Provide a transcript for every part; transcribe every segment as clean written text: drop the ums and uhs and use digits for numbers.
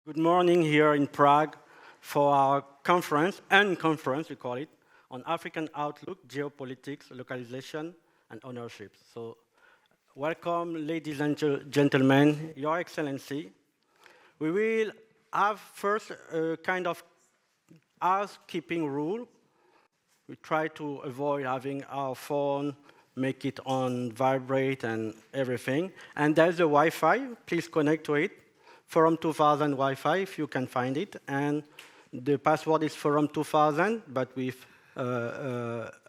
Good morning here in Prague for our conference, we call it, on African Outlook, Geopolitics, Localization, and Ownership. So, welcome, ladies and gentlemen, Your Excellency. We will have first a kind of housekeeping rule. We try to avoid having our phone, make it on vibrate and everything. And there's a Wi-Fi, please connect to it. Forum 2000 Wi-Fi, if you can find it. And the password is Forum 2000, but with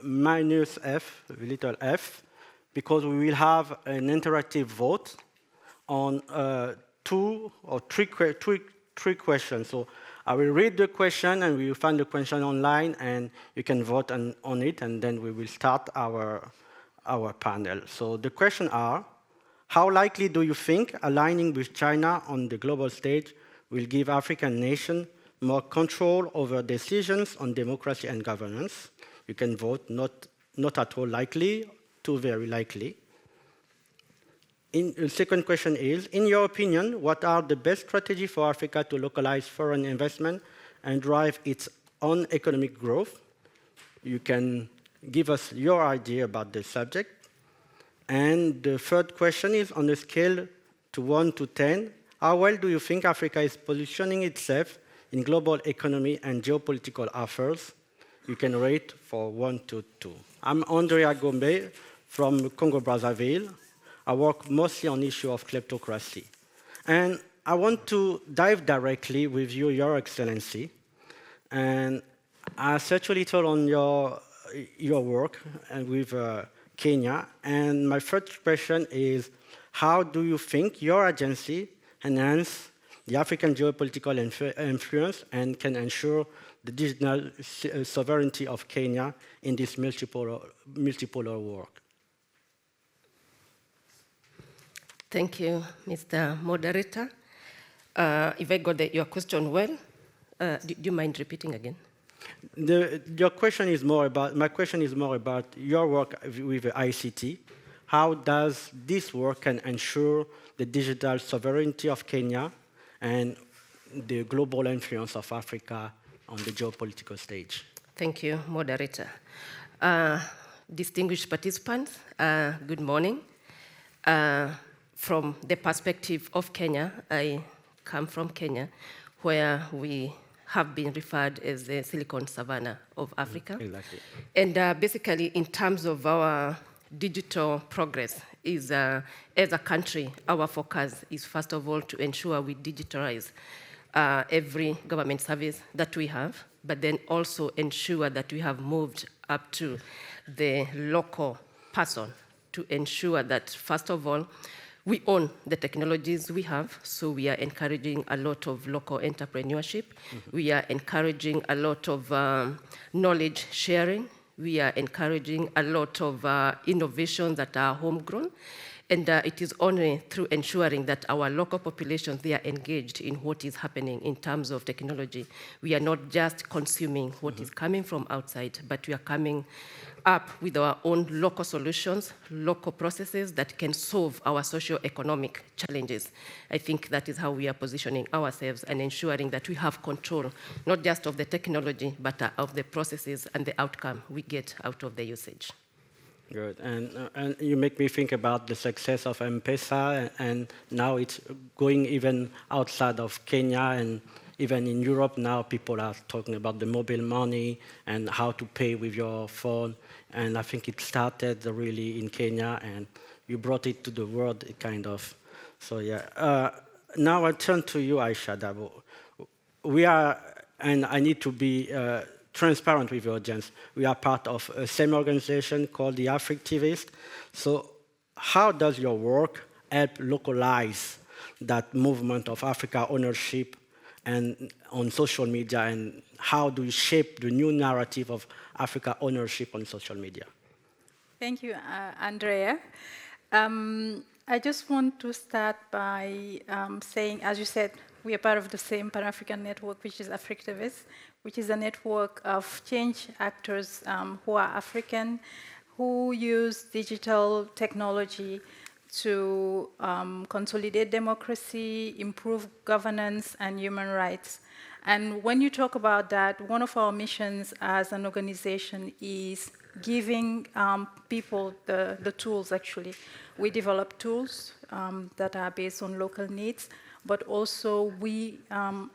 minus F, little f, because we will have an interactive vote on two or three questions. So I will read the question, and we will find the question online, and you can vote on it, and then we will start our panel. So the questions are, how likely do you think aligning with China on the global stage will give African nations more control over decisions on democracy and governance? You can vote not at all likely to very likely. The second question is, in your opinion, what are the best strategies for Africa to localize foreign investment and drive its own economic growth? You can give us your idea about the subject. And the third question is, on a scale to 1 to 10, how well do you think Africa is positioning itself in global economy and geopolitical affairs? You can rate for 1 to 2. I'm Andrea Ngombet from Congo Brazzaville. I work mostly on issue of kleptocracy. And I want to dive directly with you, Your Excellency. And I searched a little on your work and with Kenya. And my first question is, how do you think your agency enhance the African geopolitical influence and can ensure the digital sovereignty of Kenya in this multipolar world? Thank you, Mr. Moderator. If I got your question well, do you mind repeating again? Your question is more about, my question is more about your work with the ICT. How does this work can ensure the digital sovereignty of Kenya and the global influence of Africa on the geopolitical stage? Thank you, Moderator. Distinguished participants, good morning. From the perspective of Kenya, I come from Kenya, where we have been referred as the Silicon Savannah of Africa. Exactly. And basically, in terms of our digital progress, as a country, our focus is first of all to ensure we digitalize every government service that we have, but then also ensure that we have moved up to the local person to ensure that, first of all, we own the technologies we have, so we are encouraging a lot of local entrepreneurship. Mm-hmm. We are encouraging a lot of knowledge sharing. We are encouraging a lot of innovations that are homegrown. And it is only through ensuring that our local populations, they are engaged in what is happening in terms of technology. We are not just consuming what is coming from outside, but we are coming up with our own local solutions, local processes that can solve our socio-economic challenges. I think that is how we are positioning ourselves and ensuring that we have control, not just of the technology, but of the processes and the outcome we get out of the usage. Good, and you make me think about the success of M-Pesa, and now it's going even outside of Kenya, and even in Europe now people are talking about the mobile money and how to pay with your phone, and I think it started really in Kenya, and you brought it to the world, kind of. So yeah, now I turn to you, Aisha, Dabo. We are, and I need to be transparent with your audience. We are part of a same organization called the AfricTivistes. So how does your work help localize that movement of Africa ownership and on social media, and how do you shape the new narrative of Africa ownership on social media? Thank you, Andrea. I just want to start by saying, as you said, we are part of the same Pan-African network, which is AfricTivistes, which is a network of change actors who are African, who use digital technology to consolidate democracy, improve governance, and human rights. And when you talk about that, one of our missions as an organization is giving people the tools, actually. We develop tools that are based on local needs, but also we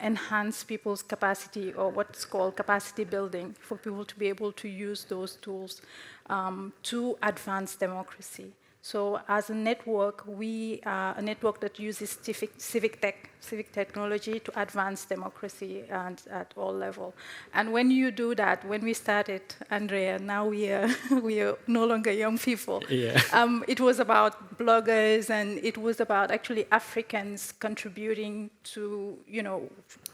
enhance people's capacity, or what's called capacity building, for people to be able to use those tools to advance democracy. So as a network, we are a network that uses civic technology to advance democracy and at all levels. And when you do that, when we started, Andrea, now we are no longer young people. Yeah. It was about bloggers, and it was about actually Africans contributing to,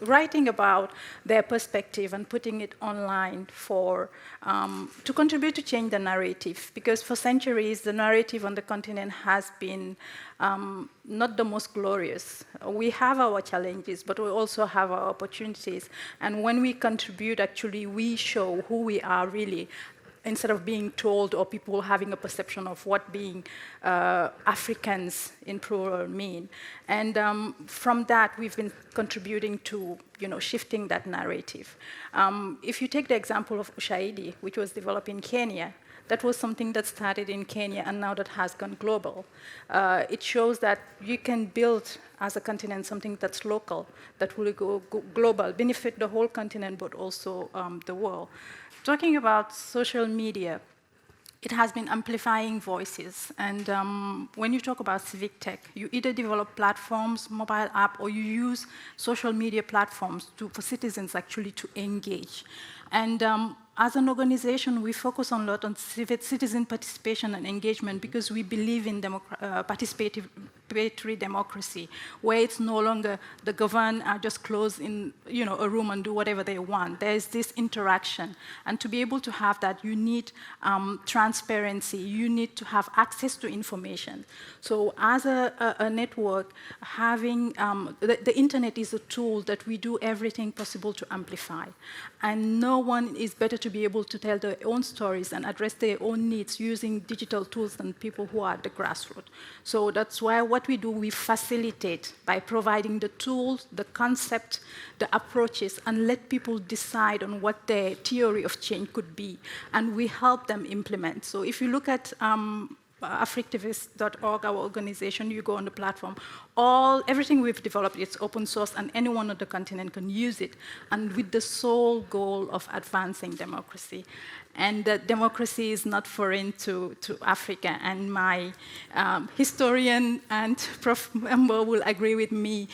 writing about their perspective and putting it online to contribute to change the narrative. Because for centuries, the narrative on the continent has been not the most glorious. We have our challenges, but we also have our opportunities. And when we contribute, actually, we show who we are really, instead of being told, or people having a perception of what being Africans in plural mean. And from that, we've been contributing to shifting that narrative. If you take the example of Ushahidi, which was developed in Kenya, that was something that started in Kenya and now that has gone global. It shows that you can build, as a continent, something that's local, that will go global, benefit the whole continent, but also the world. Talking about social media, it has been amplifying voices. And when you talk about civic tech, you either develop platforms, mobile app, or you use social media platforms for citizens actually to engage. And as an organization, we focus a lot on citizen participation and engagement because we believe in participatory democracy, where it's no longer the governed are just closed in a room and do whatever they want. There's this interaction. And to be able to have that, you need transparency. You need to have access to information. So as a network, having the internet is a tool that we do everything possible to amplify. And no one is better to be able to tell their own stories and address their own needs using digital tools than people who are at the grassroots. So that's why what we do, we facilitate by providing the tools, the concept, the approaches, and let people decide on what their theory of change could be. And we help them implement. So if you look at AfricTivistes.org, our organization, you go on the platform, everything we've developed, it's open source, and anyone on the continent can use it, and with the sole goal of advancing democracy. And democracy is not foreign to Africa, and my historian and Prof. Member will agree with me.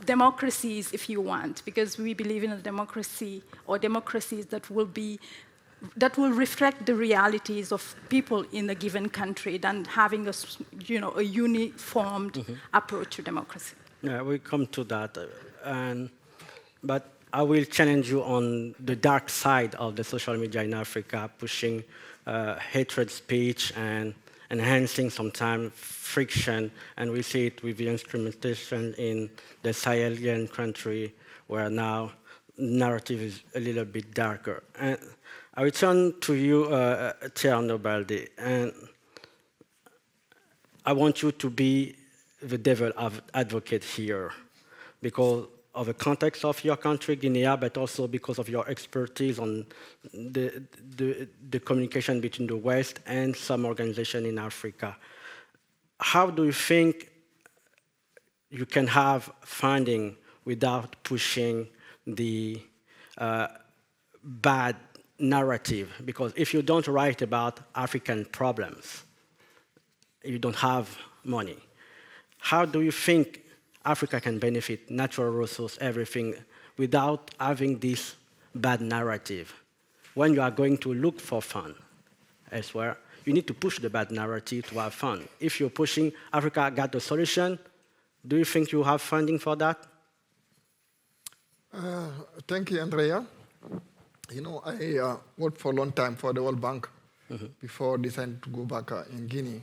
Democracy is if you want, because we believe in a democracy, or democracies that will reflect the realities of people in a given country than having a uniformed approach to democracy. Yeah, we come to that. But I will challenge you on the dark side of the social media in Africa, pushing hatred speech and enhancing sometimes friction. And we see it with the instrumentation in the Sahelian country, where now narrative is a little bit darker. And I return to you, Thierno Balde, and I want you to be the devil advocate here because of the context of your country, Guinea, but also because of your expertise on the communication between the West and some organization in Africa. How do you think you can have funding without pushing the bad narrative? Because if you don't write about African problems, you don't have money. How do you think Africa can benefit, natural resource, everything, without having this bad narrative? When you are going to look for fun elsewhere, you need to push the bad narrative to have fun. If you're pushing Africa got the solution, do you think you have funding for that? Thank you, Andrea. I worked for a long time for the World Bank before deciding to go back in Guinea.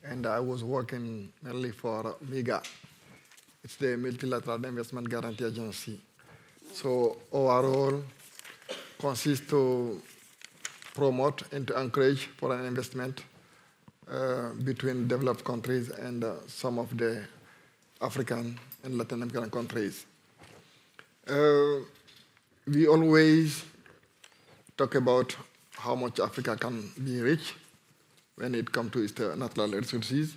And I was working mainly for MIGA. It's the Multilateral Investment Guarantee Agency. So our role consists to promote and to encourage foreign investment between developed countries and some of the African and Latin American countries. We always talk about how much Africa can be rich when it comes to its natural resources,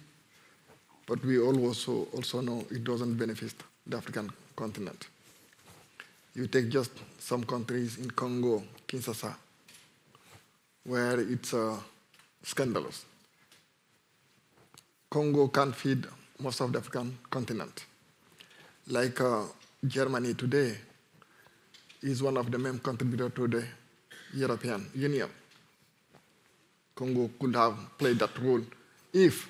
but we also know it doesn't benefit the African continent. You take just some countries in Congo, Kinshasa, where it's scandalous. Congo can feed most of the African continent. Like Germany today is one of the main contributors to the European Union. Congo could have played that role if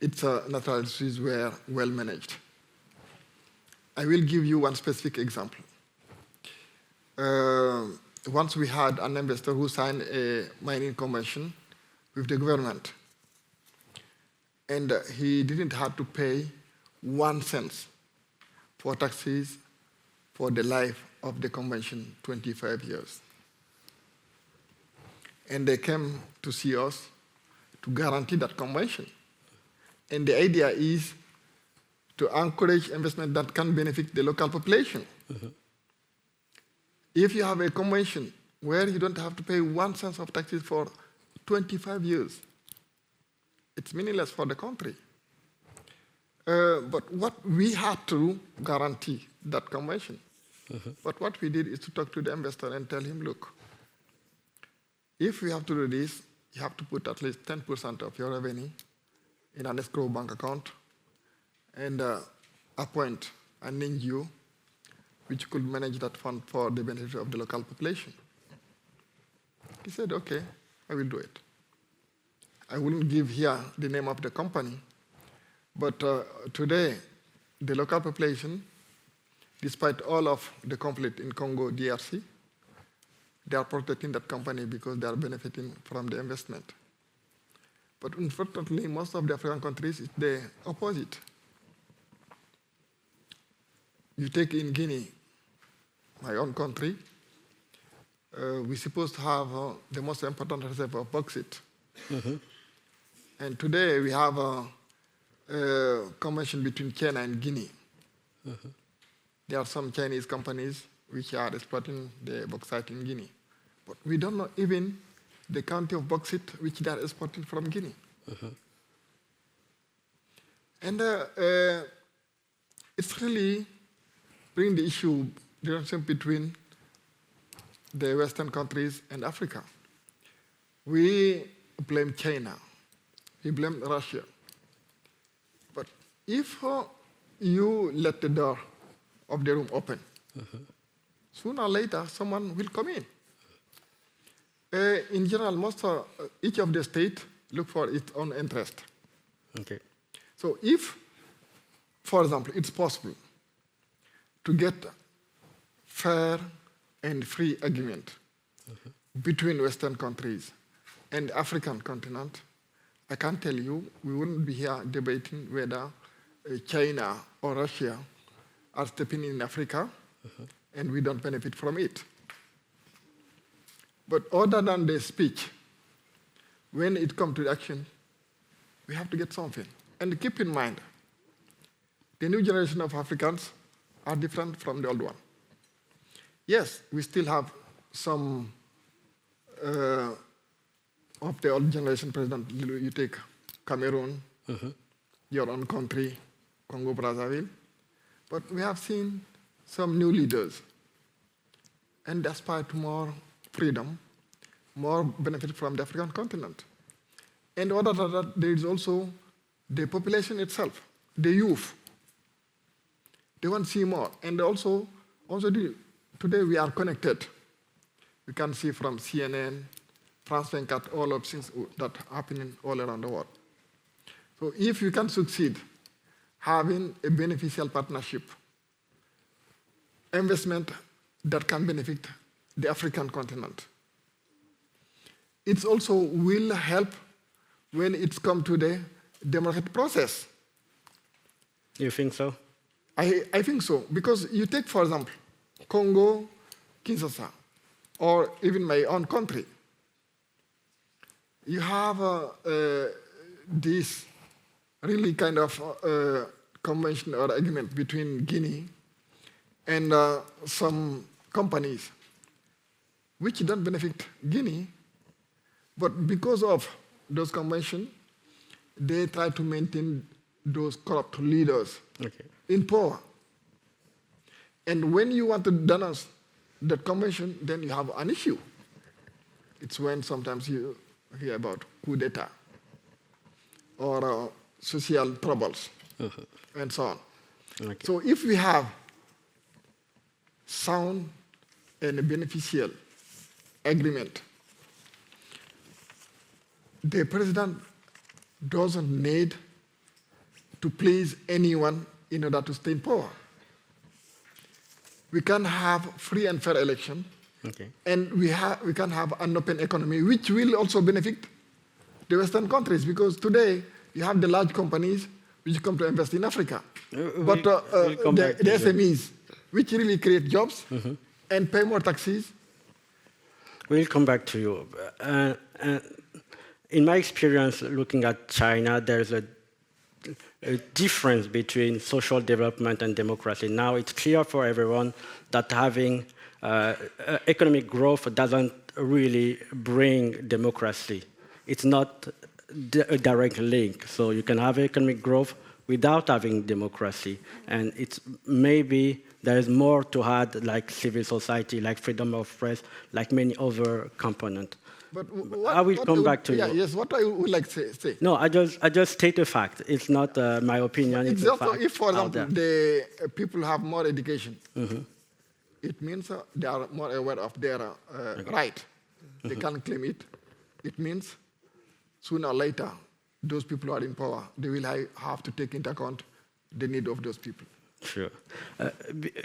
its natural resources were well managed. I will give you one specific example. Once we had an investor who signed a mining convention with the government, and he didn't have to pay 1 cent for taxes for the life of the convention, 25 years. And they came to see us to guarantee that convention. And the idea is to encourage investment that can benefit the local population. If you have a convention where you don't have to pay 1 cent of taxes for 25 years, it's meaningless for the country. But what we had to guarantee that convention. But what we did is to talk to the investor and tell him, look, if we have to do this, you have to put at least 10% of your revenue in an escrow bank account and appoint an NGO which could manage that fund for the benefit of the local population. He said, okay, I will do it. I wouldn't give here the name of the company, but today, the local population, despite all of the conflict in Congo, DRC, they are protecting that company because they are benefiting from the investment. But unfortunately, most of the African countries, it's the opposite. You take in Guinea, my own country, we're supposed to have the most important reserve of bauxite. And today we have a convention between China and Guinea. There are some Chinese companies which are exploiting the bauxite in Guinea. But we don't know even the quantity of bauxite which they are exporting from Guinea. And it's really bring the issue, the relationship between the Western countries and Africa. We blame China. We blame Russia. But if you let the door of the room open, sooner or later someone will come in. In general, each of the states look for its own interest. Okay. So if, for example, it's possible to get fair and free agreement between Western countries and African continent, I can tell you we wouldn't be here debating whether China or Russia are stepping in Africa and we don't benefit from it. But other than the speech, when it comes to action, we have to get something. And keep in mind, the new generation of Africans are different from the old one. Yes, we still have some of the old generation president. You take Cameroon, your own country, Congo, Brazzaville. But we have seen some new leaders. And they aspire to more freedom, more benefit from the African continent. And other than that, there is also the population itself, the youth. They want to see more. And also today we are connected. You can see from CNN, France 24, all of things that are happening all around the world. So if you can succeed having a beneficial partnership, investment that can benefit the African continent, it also will help when it's come to the democratic process. You think so? I think so, because you take, for example, Congo, Kinshasa, or even my own country. you have this really kind of convention or agreement between Guinea and some companies which don't benefit Guinea, but because of those conventions, they try to maintain those corrupt leaders in power. And when you want to denounce that convention, then you have an issue. It's when sometimes you hear about coup d'etat or social troubles and so on. So if we have sound and beneficial agreement, the president doesn't need to please anyone in order to stay in power. We can have free and fair election, and we can have an open economy, which will also benefit the Western countries, because today you have the large companies which come to invest in Africa. But the SMEs, which really create jobs and pay more taxes. We'll come back to you. In my experience looking at China, there's a difference between social development and democracy. Now it's clear for everyone that having economic growth doesn't really bring democracy. It's not a direct link. So you can have economic growth without having democracy. And it's maybe there's more to add, like civil society, like freedom of press, like many other components. But I will come back to you. Yes, what I would like to say. No, I just state a fact. It's not my opinion. It's a also, fact if, for example, the people have more education, it means they are more aware of their right. They can claim it. It means sooner or later, those people who are in power, they will have to take into account the need of those people. Sure.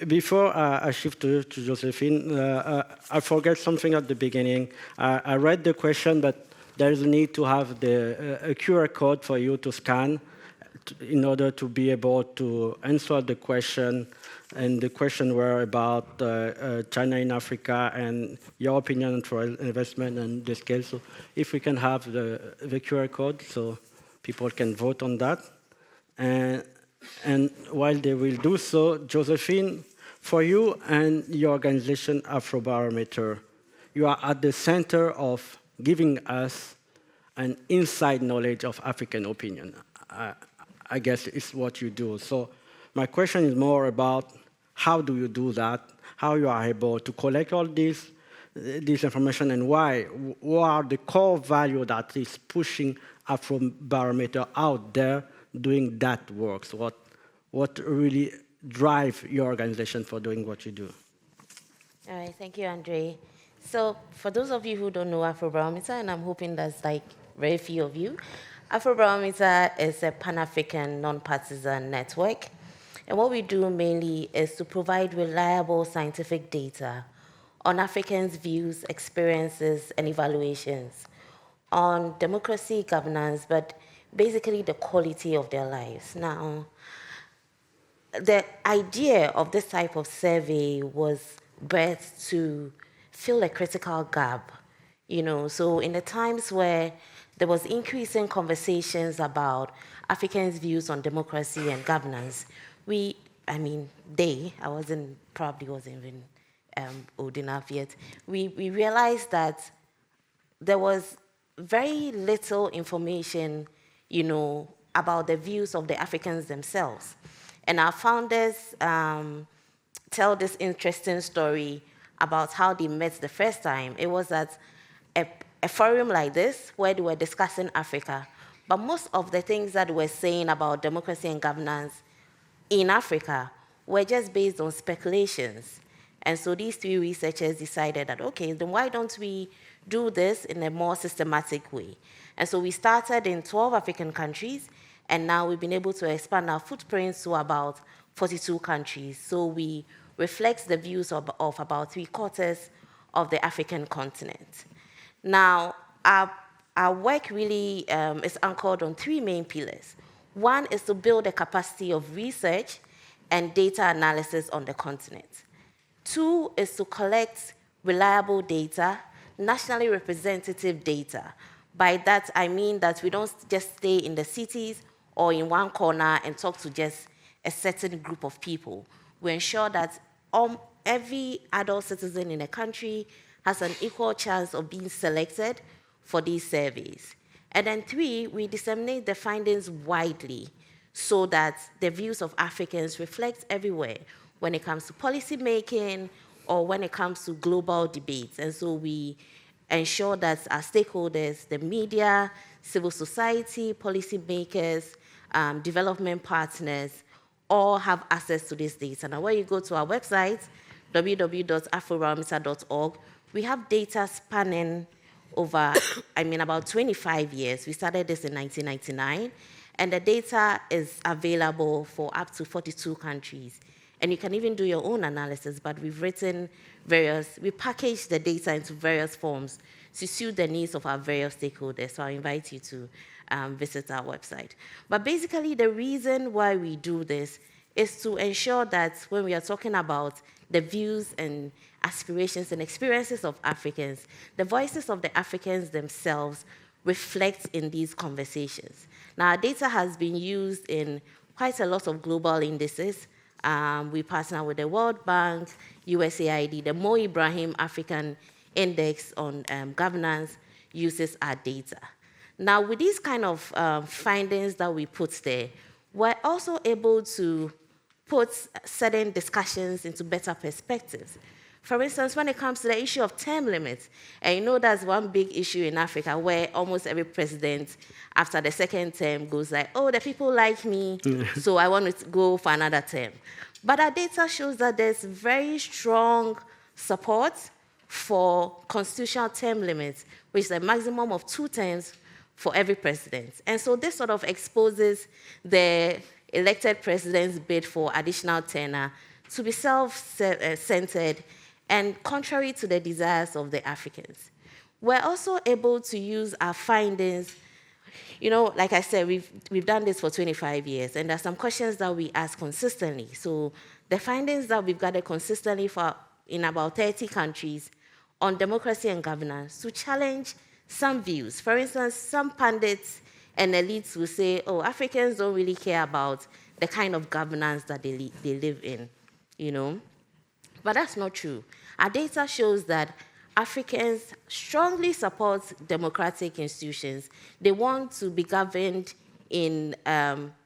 Before I shift to Josephine, I forgot something at the beginning. I read the question, but there is a need to have a QR code for you to scan in order to be able to answer the question. And the question were about China in Africa and your opinion on foreign investment and the scale. So if we can have the QR code so people can vote on that. And while they will do so, Josephine, for you and your organization, Afrobarometer, you are at the center of giving us an inside knowledge of African opinion. I guess it's what you do. So my question is more about how do you do that, how you are able to collect all this information, and why. What are the core value that is pushing Afrobarometer out there doing that work? So what really drive your organization for doing what you do? All right, thank you, Andrea. So for those of you who don't know Afrobarometer, and I'm hoping that's like very few of you, Afrobarometer is a Pan-African non-partisan network. And what we do mainly is to provide reliable scientific data on Africans' views, experiences, and evaluations on democracy, governance, but basically the quality of their lives. Now, the idea of this type of survey was birthed to fill a critical gap, so in the times where there was increasing conversations about Africans' views on democracy and governance, probably wasn't even old enough yet, we realized that there was very little information, about the views of the Africans themselves. And our founders tell this interesting story about how they met the first time. It was at a forum like this where they were discussing Africa. But most of the things that they were saying about democracy and governance in Africa were just based on speculations. And so these three researchers decided that, okay, then why don't we do this in a more systematic way? And so we started in 12 African countries, and now we've been able to expand our footprints to about 42 countries. So we reflect the views of about 3/4 of the African continent. Now, our work really is anchored on three main pillars. One is to build a capacity of research and data analysis on the continent. Two is to collect reliable data, nationally representative data, By that, I mean that we don't just stay in the cities or in one corner and talk to just a certain group of people. We ensure that every adult citizen in a country has an equal chance of being selected for these surveys. And then 3, we disseminate the findings widely so that the views of Africans reflect everywhere when it comes to policy making or when it comes to global debates. And so we ensure that our stakeholders, the media, civil society, policymakers, development partners, all have access to this data. Now, when you go to our website, www.afrobarometer.org, we have data spanning over, about 25 years. We started this in 1999, and the data is available for up to 42 countries. And you can even do your own analysis, but we package the data into various forms to suit the needs of our various stakeholders. So I invite you to visit our website. But basically, the reason why we do this is to ensure that when we are talking about the views and aspirations and experiences of Africans, the voices of the Africans themselves reflect in these conversations. Now, our data has been used in quite a lot of global indices. We partner with the World Bank, USAID, the Mo Ibrahim African Index on Governance uses our data. Now, with these kind of findings that we put there, we're also able to put certain discussions into better perspectives. For instance, when it comes to the issue of term limits, and you know that's one big issue in Africa where almost every president after the second term goes like, oh, the people like me, so I want to go for another term. But our data shows that there's very strong support for constitutional term limits, which is a maximum of 2 terms for every president. And so this sort of exposes the elected president's bid for additional tenure to be self-centered and contrary to the desires of the Africans. We're also able to use our findings. You know, like I said, we've done this for 25 years, and there are some questions that we ask consistently. So the findings that we've gathered consistently in about 30 countries on democracy and governance to challenge some views. For instance, some pundits and elites will say, oh, Africans don't really care about the kind of governance that they live in, you know? But that's not true. Our data shows that Africans strongly support democratic institutions. They want to be governed in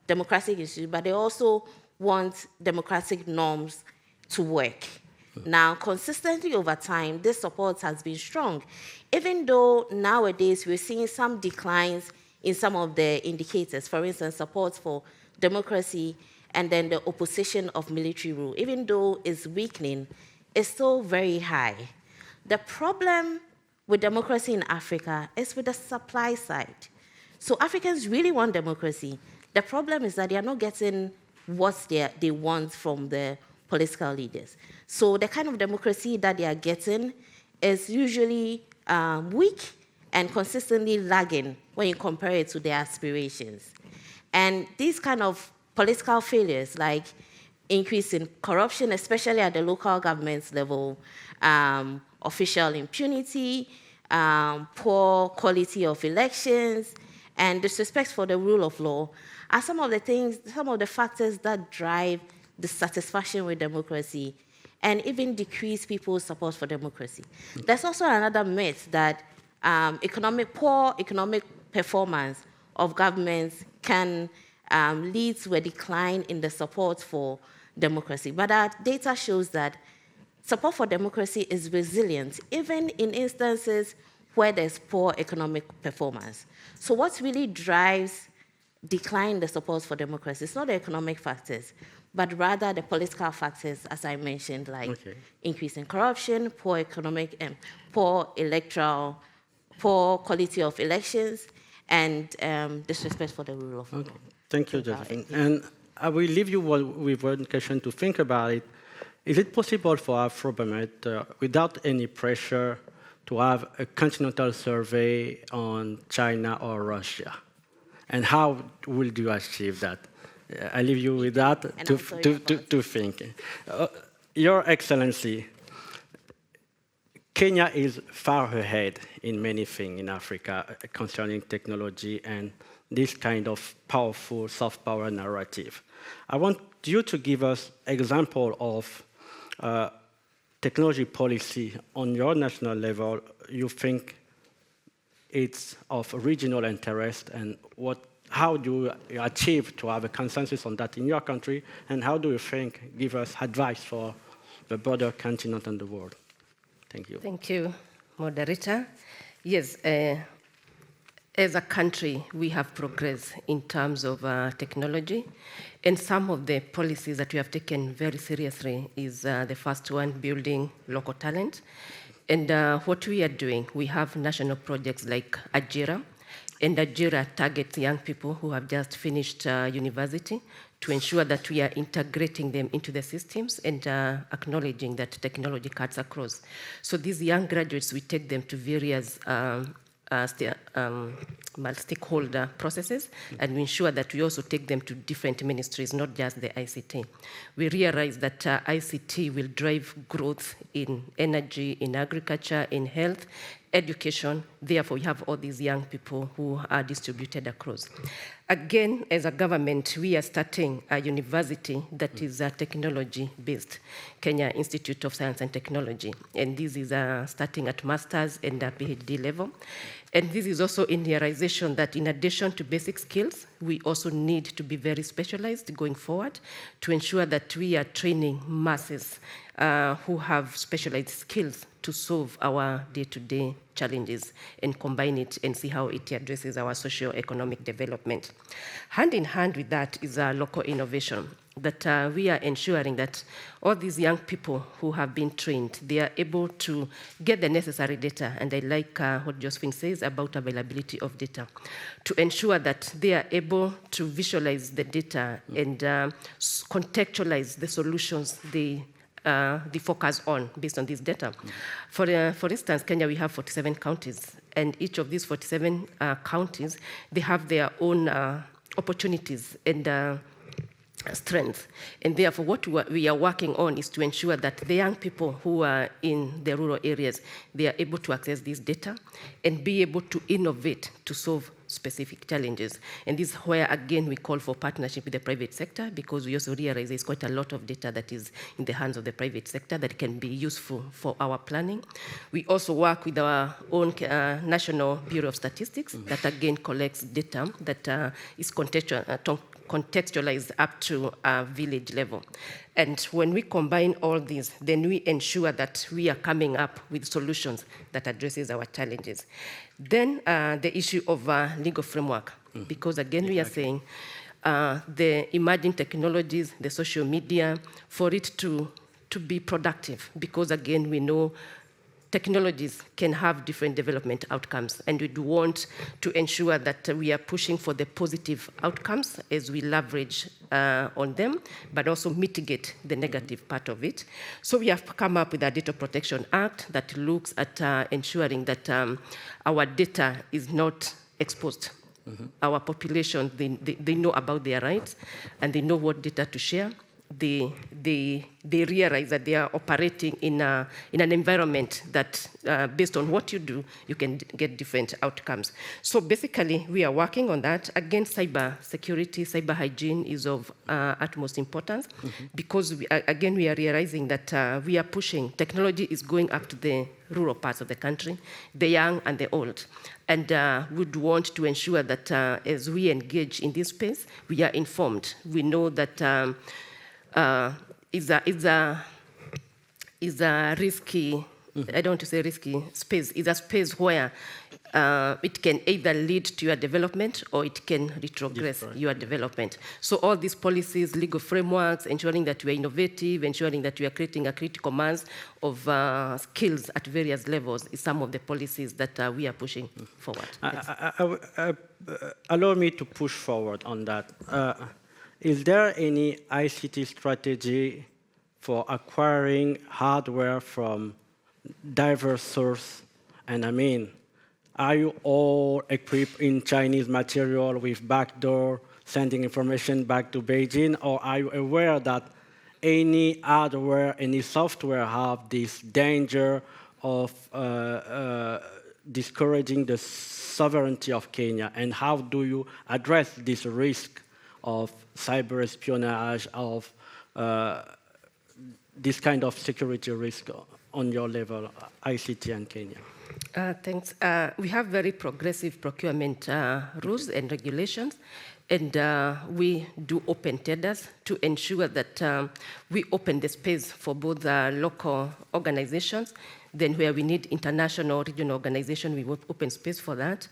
democratic institutions, but they also want democratic norms to work. Now, consistently over time, this support has been strong, even though nowadays we're seeing some declines in some of the indicators. For instance, support for democracy and then the opposition of military rule, even though it's weakening, is still very high. The problem with democracy in Africa is with the supply side. So Africans really want democracy. The problem is that they are not getting what they want from the political leaders. So the kind of democracy that they are getting is usually weak and consistently lagging when you compare it to their aspirations. And these kind of political failures, like increase in corruption, especially at the local government level, official impunity, poor quality of elections, and disrespect for the rule of law, are some of the factors that drive dissatisfaction with democracy and even decrease people's support for democracy. There's also another myth that poor economic performance of governments can lead to a decline in the support for democracy. But our data shows that support for democracy is resilient, even in instances where there's poor economic performance. So what really drives decline in the support for democracy is not the economic factors, but rather the political factors, as I mentioned, like increase in corruption, poor quality of elections, and disrespect for the rule of law. Thank you, Josephine. And I will leave you with one question to think about it. Is it possible for Afrobarometer, without any pressure, to have a continental survey on China or Russia? And how will you achieve that? I leave you with that to think. Your Excellency, Kenya is far ahead in many things in Africa concerning technology and this kind of powerful soft power narrative. I want you to give us example of technology policy on your national level you think it's of regional interest, and how do you achieve to have a consensus on that in your country, and how do you think give us advice for the broader continent and the world? Thank you. Thank you, moderator. Yes, as a country, we have progressed in terms of technology, and some of the policies that we have taken very seriously is the first one, building local talent. And what we are doing, we have national projects like Ajira, and Ajira targets young people who have just finished university to ensure that we are integrating them into the systems and acknowledging that technology cuts across. So these young graduates, we take them to various stakeholder processes, and we ensure that we also take them to different ministries, not just the ICT. We realize that ICT will drive growth in energy, in agriculture, in health, education. Therefore, we have all these young people who are distributed across. Again, as a government, we are starting a university that is technology-based, Kenya Institute of Science and Technology. And this is starting at master's and PhD level. And this is also in the realization that in addition to basic skills, we also need to be very specialized going forward to ensure that we are training masses who have specialized skills to solve our day-to-day challenges and combine it and see how it addresses our socio-economic development. Hand in hand with that is local innovation, that we are ensuring that all these young people who have been trained, they are able to get the necessary data, and I like what Josephine says about availability of data, to ensure that they are able to visualize the data and contextualize the solutions they focus on based on this data. For instance, Kenya, we have 47 counties, and each of these 47 counties, they have their own opportunities and strength. And therefore, what we are working on is to ensure that the young people who are in the rural areas, they are able to access this data and be able to innovate to solve specific challenges. And this is where, again, we call for partnership with the private sector, because we also realize there's quite a lot of data that is in the hands of the private sector that can be useful for our planning. We also work with our own National Bureau of Statistics that, again, collects data that is contextualized up to a village level. And when we combine all these, then we ensure that we are coming up with solutions that addresses our challenges. Then the issue of legal framework, because again, we are saying the emerging technologies, the social media, for it to be productive, because again, we know technologies can have different development outcomes, and we want to ensure that we are pushing for the positive outcomes as we leverage on them, but also mitigate the negative part of it. So we have come up with a Data Protection Act that looks at ensuring that our data is not exposed. Our population, they know about their rights, and they know what data to share. They realize that they are operating in an environment that, based on what you do, you can get different outcomes. So basically, we are working on that. Again, cyber security, cyber hygiene is of utmost importance, because, we are realizing that we are pushing. Technology is going up to the rural parts of the country, the young and the old. And would want to ensure that as we engage in this space, we are informed. We know that is a risky, I don't want to say risky space. It's a space where it can either lead to your development or it can retrogress your development. So all these policies, legal frameworks, ensuring that we are innovative, ensuring that we are creating a critical mass of skills at various levels is some of the policies that we are pushing forward. Allow me to push forward on that. Is there any ICT strategy for acquiring hardware from diverse sources? And I mean, are you all equipped in Chinese material with backdoor, sending information back to Beijing? Or are you aware that any hardware, any software have this danger of discouraging the sovereignty of Kenya, and how do you address this risk of cyber espionage, of this kind of security risk on your level, ICT and Kenya? Thanks. We have very progressive procurement rules and regulations, and we do open tenders to ensure that we open the space for both local organizations. Then where we need international, regional organization, we will open space for that.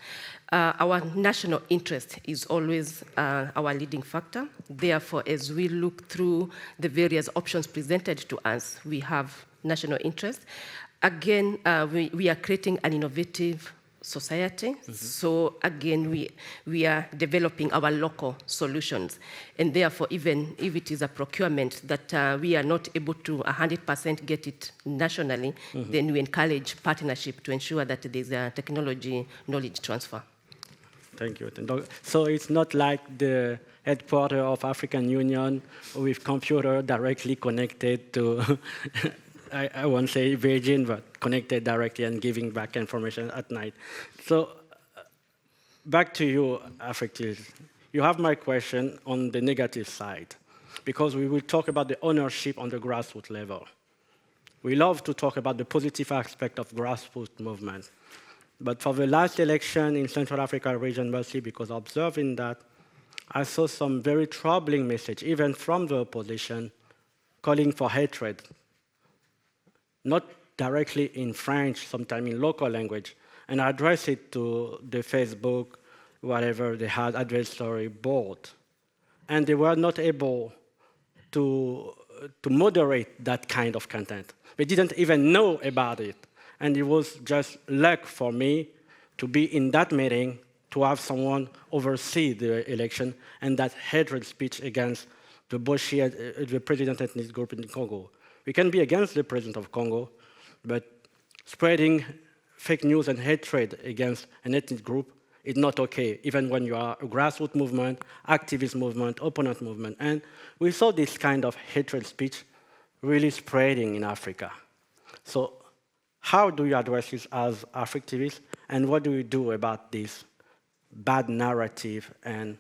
Our national interest is always our leading factor. Therefore, as we look through the various options presented to us, we have national interest. Again, we are creating an innovative society. Mm-hmm. So again, we are developing our local solutions. And therefore, even if it is a procurement that we are not able to 100% get it nationally, mm-hmm. then we encourage partnership to ensure that there's a technology knowledge transfer. Thank you. So it's not like the headquarters of African Union with computer directly connected to I won't say Virgin, but connected directly and giving back information at night. So back to you, AfricTivistes. You have my question on the negative side, because we will talk about the ownership on the grassroots level. We love to talk about the positive aspect of grassroots movement. But for the last election in Central Africa region, mostly because observing that, I saw some very troubling message, even from the opposition, calling for hatred. Not directly in French, sometimes in local language, and I address it to the Facebook, whatever they had, advisory board. And they were not able to moderate that kind of content. They didn't even know about it. And it was just luck for me to be in that meeting, to have someone oversee the election, and that hatred speech against the the president ethnic group in Congo. We can be against the president of Congo, but spreading fake news and hatred against an ethnic group is not okay, even when you are a grassroots movement, activist movement, opponent movement. And we saw this kind of hatred speech really spreading in Africa. So how do you address this as AfricTivistes, and what do you do about this bad narrative and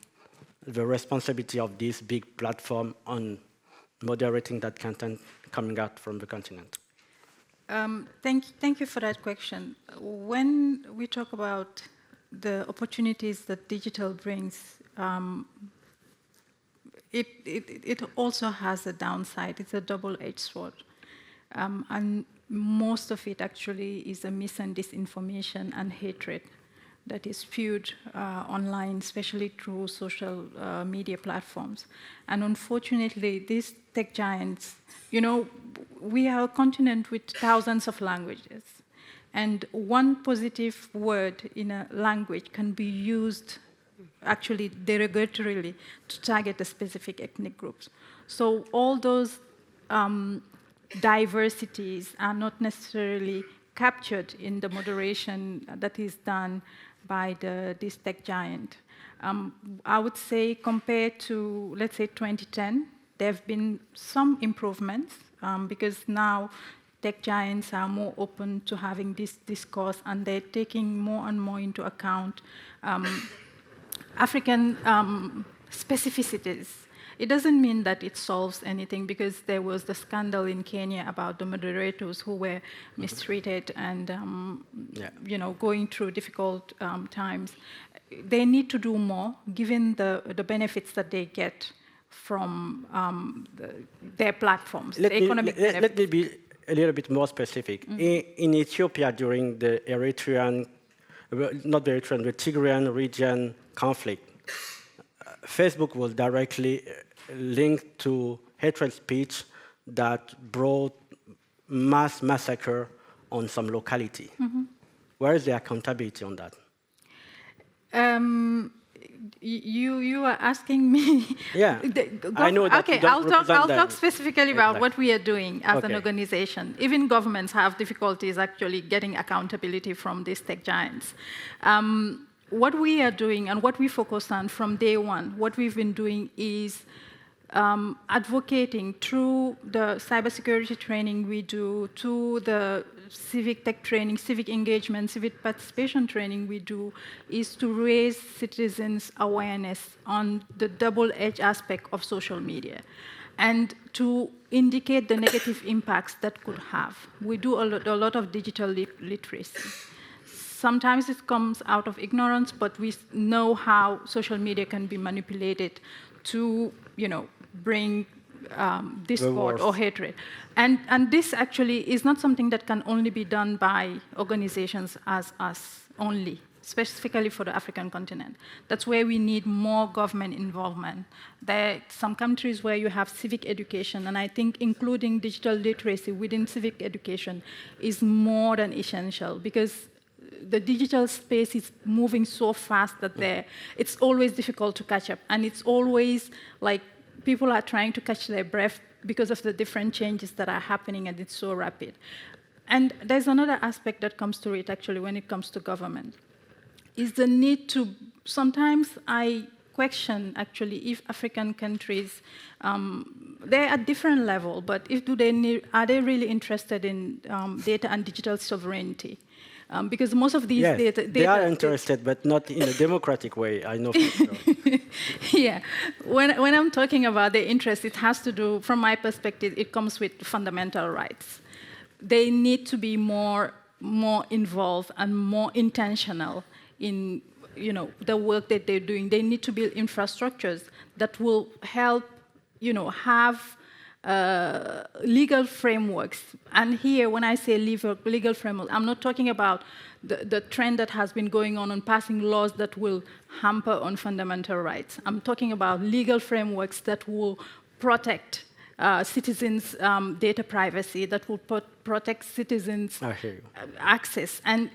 the responsibility of this big platform on moderating that content coming out from the continent? Thank you for that question. When we talk about the opportunities that digital brings, it also has a downside. It's a double-edged sword. And most of it actually is a mis and disinformation and hatred that is spewed online, especially through social media platforms. And unfortunately, these tech giants, you know, we are a continent with thousands of languages. And one positive word in a language can be used actually derogatorily to target a specific ethnic groups. So all those diversities are not necessarily captured in the moderation that is done by this tech giant. I would say compared to, let's say, 2010, there have been some improvements because now tech giants are more open to having this discourse, and they're taking more and more into account African specificities. It doesn't mean that it solves anything, because there was the scandal in Kenya about the moderators who were mistreated and you know, going through difficult times. They need to do more, given the benefits that they get from their platforms, the economic benefits. Let me be a little bit more specific. Mm-hmm. In Ethiopia, during the Eritrean, not the Eritrean, the Tigrayan region conflict, Facebook was directly linked to hatred speech that brought mass massacre on some locality. Mm-hmm. Where is the accountability on that? You are asking me. Yeah, I know that. Okay, I'll talk specifically about what we are doing as an organization. Even governments have difficulties actually getting accountability from these tech giants. What we are doing and what we focus on from day one, what we've been doing is advocating through the cybersecurity training we do, to the civic tech training, civic engagement, civic participation training we do, is to raise citizens' awareness on the double-edged aspect of social media and to indicate the negative impacts that could have. We do a lot of digital literacy. Sometimes it comes out of ignorance, but we know how social media can be manipulated to, bring discord or hatred. And this actually is not something that can only be done by organizations as us only, specifically for the African continent. That's where we need more government involvement. There are some countries where you have civic education, and I think including digital literacy within civic education is more than essential, because the digital space is moving so fast that it's always difficult to catch up. And it's always like people are trying to catch their breath because of the different changes that are happening, and it's so rapid. And there's another aspect that comes to it, actually, when it comes to government, is the need to, sometimes I question, actually, if African countries, they're at different level, but are they really interested in data and digital sovereignty? Because most of these data... They are interested, but not in a democratic way, I know for sure. Yeah. When I'm talking about their interest, it has to do, from my perspective, it comes with fundamental rights. They need to be more involved and more intentional in the work that they're doing. They need to build infrastructures that will help have legal frameworks. And here, when I say legal framework, I'm not talking about the trend that has been going on passing laws that will hamper on fundamental rights. I'm talking about legal frameworks that will protect citizens' data privacy, that will protect citizens' access. And,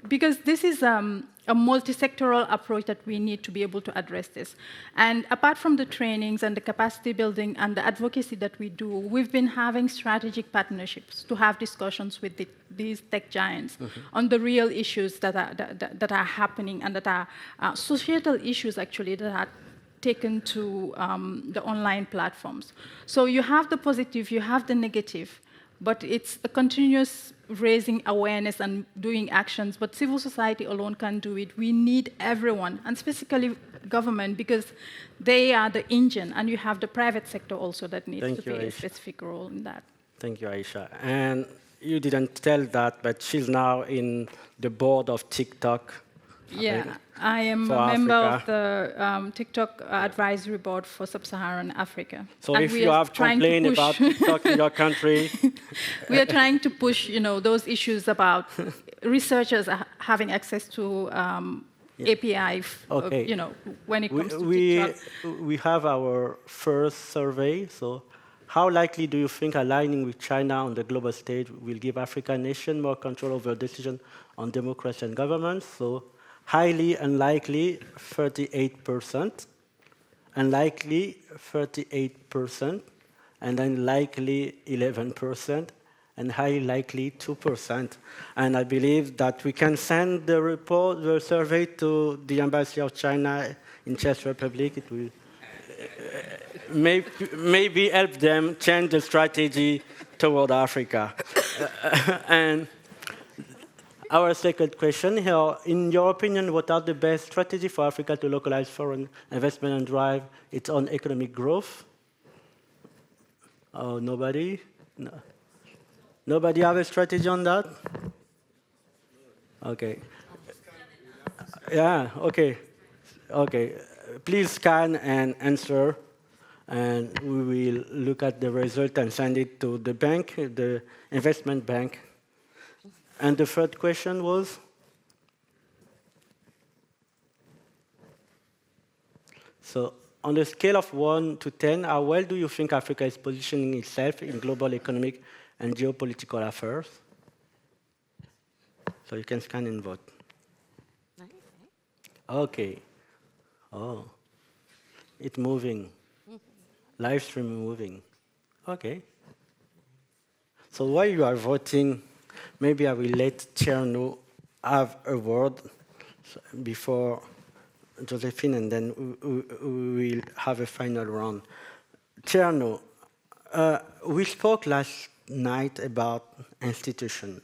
because this is a multi-sectoral approach that we need to be able to address this. And apart from the trainings and the capacity building and the advocacy that we do, we've been having strategic partnerships to have discussions with these tech giants on the real issues that are happening and that are societal issues, actually, that are taken to the online platforms. So you have the positive, you have the negative, but it's a continuous raising awareness and doing actions, but civil society alone can't do it. We need everyone, and specifically government, because they are the engine, and you have the private sector also that needs to play a specific role in that. Thank you, Aisha. And you didn't tell that, but she's now in the board of TikTok. Yeah, I am a member of the TikTok advisory board for Sub-Saharan Africa. So if you have complained about TikTok in your country... we are trying to push, those issues about researchers having access to API, when it comes to TikTok. We have our first survey, so how likely do you think aligning with China on the global stage will give African nations more control over decisions on democracy and governance? So highly unlikely, 38%, unlikely, 38%, and unlikely, 11%, and highly likely, 2%. And I believe that we can send the survey to the Embassy of China in Czech Republic. It will maybe help them change the strategy toward Africa. And our second question here, in your opinion, what are the best strategies for Africa to localize foreign investment and drive its own economic growth? Oh, nobody? No. Nobody have a strategy on that? Okay. Yeah, okay. Okay. Please scan and answer, and we will look at the result and send it to the bank, the investment bank. And the third question was? So on a scale of 1 to 10, how well do you think Africa is positioning itself in global economic and geopolitical affairs? So you can scan and vote. Okay. Oh, it's moving. Live stream moving. Okay. So while you are voting, maybe I will let Thierno have a word before Josephine, and then we will have a final round. Thierno, we spoke last night about institution,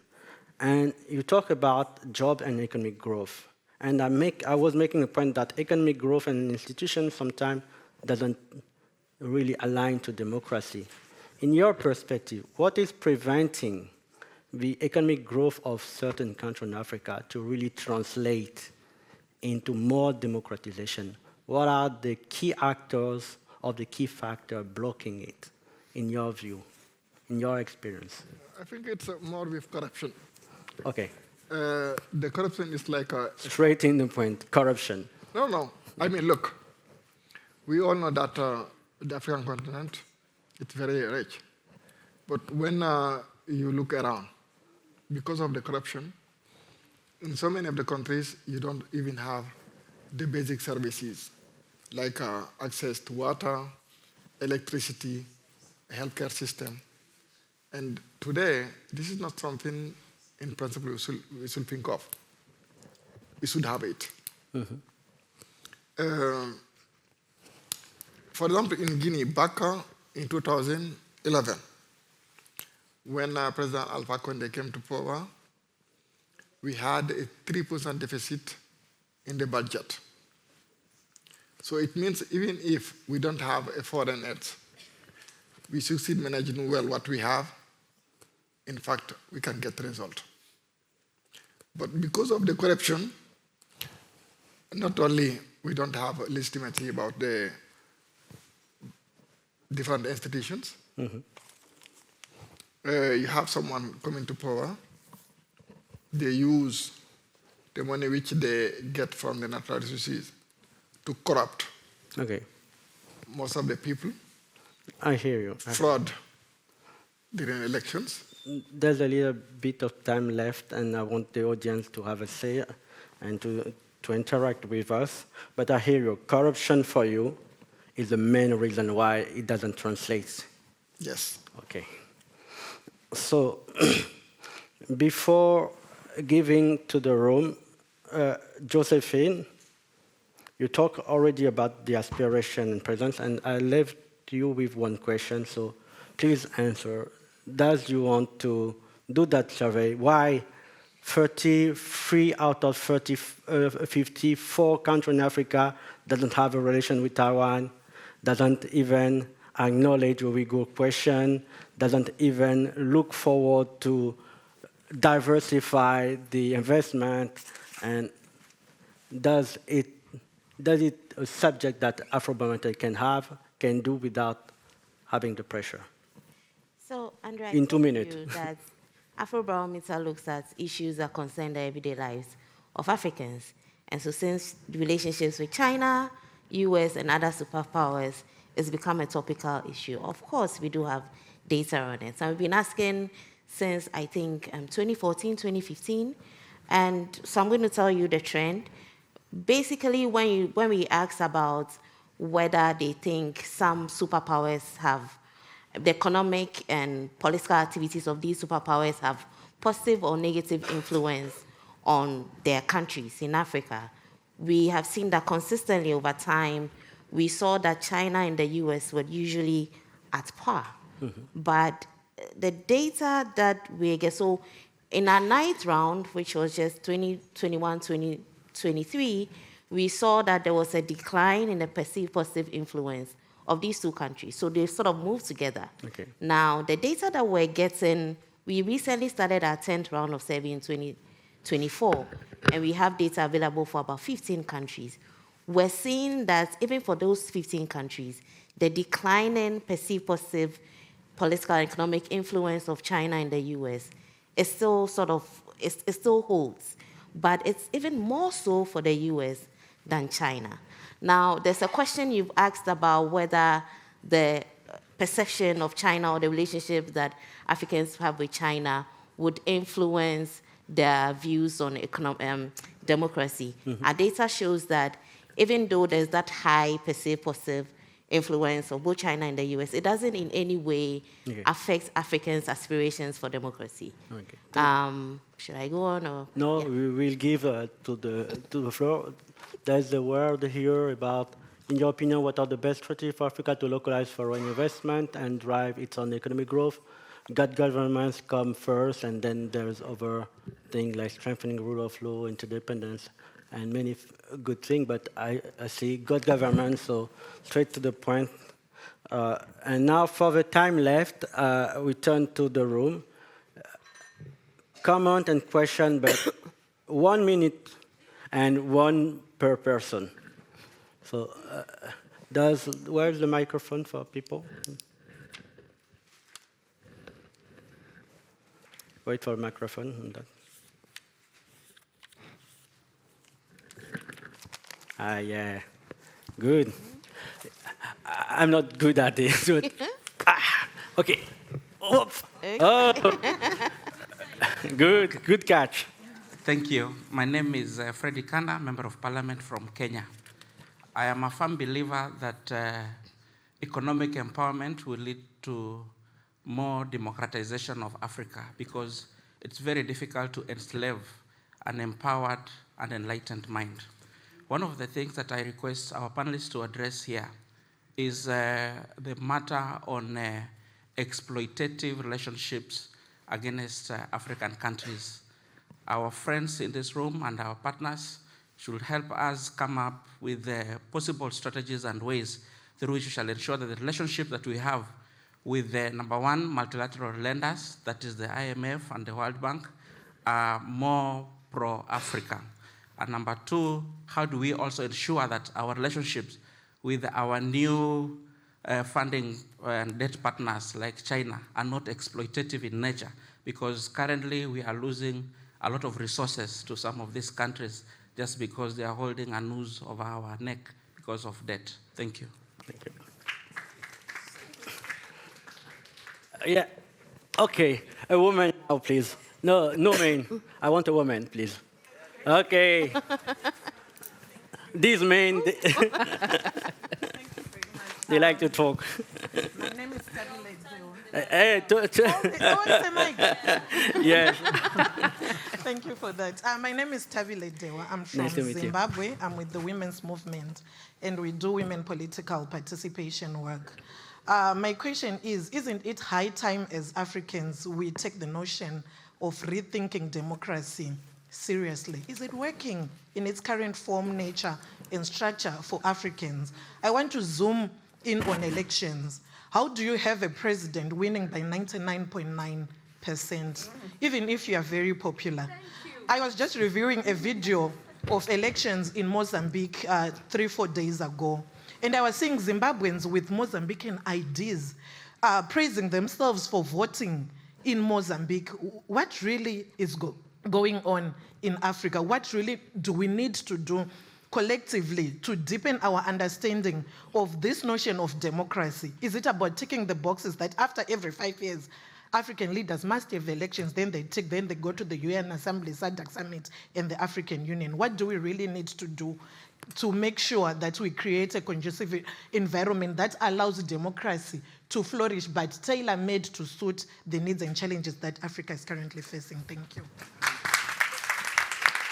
and you talk about job and economic growth. And I was making a point that economic growth and institution sometimes doesn't really align to democracy. In your perspective, what is preventing the economic growth of certain countries in Africa to really translate into more democratization? What are the key actors or the key factor blocking it, in your view, in your experience? I think it's more with corruption. Okay. The corruption is like a... Straight in the point, corruption. No. I mean, look, we all know that the African continent, it's very rich. But when you look around, because of the corruption, in so many of the countries, you don't even have the basic services, like access to water, electricity, healthcare system. And today, this is not something, in principle, we should think of. We should have it. For example, in Guinea, back in 2011, when President Alpha Condé came to power, we had a 3% deficit in the budget. So it means even if we don't have a foreign aid, we succeed managing well what we have. In fact, we can get result. But because of the corruption, not only we don't have legitimacy about the different institutions, you have someone coming to power, they use the money which they get from the natural resources to corrupt most of the people. I hear you. Fraud during elections. There's a little bit of time left, and I want the audience to have a say and to interact with us. But I hear you. Corruption for you is the main reason why it doesn't translate. Yes. Okay. So before giving to the room, Josephine, you talked already about the aspiration and presence, and I left you with one question, so please answer. Does you want to do that survey? Why 33 out of 54 countries in Africa doesn't have a relation with Taiwan, doesn't even acknowledge the Uyghur question, doesn't even look forward to diversify the investment, and does it a subject that Afrobarometer can do without having the pressure? So, Andrea, in 2 I minutes. told you that Afrobarometer looks at issues that concern the everyday lives of Africans. And so since the relationships with China, US, and other superpowers has become a topical issue, of course, we do have data on it. So we've been asking since, I think, 2014, 2015. And so I'm going to tell you the trend. Basically, when we ask about whether they think some superpowers have the economic and political activities of these superpowers have positive or negative influence on their countries in Africa, we have seen that consistently over time. We saw that China and the US were usually at par. But the data that we get, so in our ninth round, which was just 2021, 2023, we saw that there was a decline in the perceived positive influence of these two countries. So they sort of moved together. Now, the data that we're getting, we recently started our 10th round of survey in 2024, and we have data available for about 15 countries. We're seeing that even for those 15 countries, the declining perceived positive political and economic influence of China and the US is still it still holds. But it's even more so for the US than China. Now, there's a question you've asked about whether the perception of China or the relationship that Africans have with China would influence their views on democracy. Our data shows that even though there's that high perceived positive influence of both China and the US, it doesn't in any way affect Africans' aspirations for democracy. Should I go on? Or? No, we will give to the floor. There's a word here about in your opinion, what are the best strategies for Africa to localize foreign investment and drive its own economic growth? Good governments come first, and then there's other things like strengthening rule of law, interdependence, and many good things. But I see good government, so straight to the point. And now, for the time left, we turn to the room. Comment and question, but 1 minute and one per person. So, where's the microphone for people? Wait for a microphone. Yeah, good. I'm not good at this. But, okay. Oh. Good catch. Thank you. My name is Freddy Kana, Member of Parliament from Kenya. I am a firm believer that economic empowerment will lead to more democratization of Africa, because it's very difficult to enslave an empowered and enlightened mind. One of the things that I request our panelists to address here is the matter on exploitative relationships against African countries. Our friends in this room and our partners should help us come up with possible strategies and ways through which we shall ensure that the relationship that we have with the number one multilateral lenders, that is the IMF and the World Bank, are more pro-Africa. And number two, how do we also ensure that our relationships with our new funding and debt partners like China are not exploitative in nature, because currently we are losing a lot of resources to some of these countries just because they are holding a noose over our neck because of debt. Thank you. Thank you. Yeah, okay, a woman now, please. No man, I want a woman, please. Okay. These men, they like to talk. My name is Tabile Hey, it's a mic. Yes. Thank you for that. My name is Tabile Dewa. I'm from Nice to meet you. Zimbabwe. I'm with the Women's Movement, and we do women political participation work. My question is, isn't it high time as Africans we take the notion of rethinking democracy seriously? Is it working in its current form, nature, and structure for Africans? I want to zoom in on elections. How do you have a president winning by 99.9%, even if you are very popular? I was just reviewing a video of elections in Mozambique 3-4 days ago, and I was seeing Zimbabweans with Mozambican IDs praising themselves for voting in Mozambique. What really is going on in Africa? What really do we need to do collectively to deepen our understanding of this notion of democracy? Is it about ticking the boxes that after every 5 years, African leaders must have elections, then they tick, then they go to the UN Assembly, SADC Summit, and the African Union? What do we really need to do to make sure that we create a conducive environment that allows democracy to flourish, but tailor-made to suit the needs and challenges that Africa is currently facing? Thank you.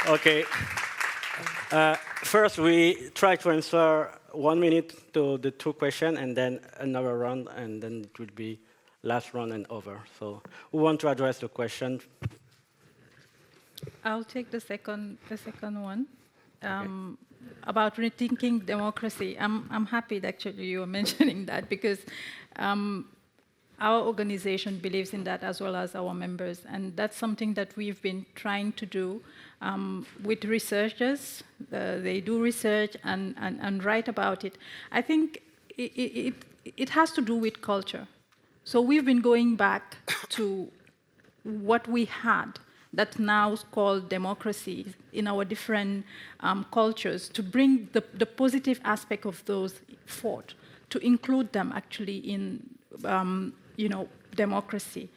Okay. First, we try to answer 1 minute to the two questions, and then another round, and then it will be last round and over. So, who want to address the question? I'll take the second one. About rethinking democracy. I'm happy that actually you were mentioning that, because our organization believes in that as well as our members, and that's something that we've been trying to do with researchers. They do research and write about it. I think it has to do with culture. So we've been going back to what we had that now is called democracy in our different cultures, to bring the positive aspect of those forth, to include them actually in democracy.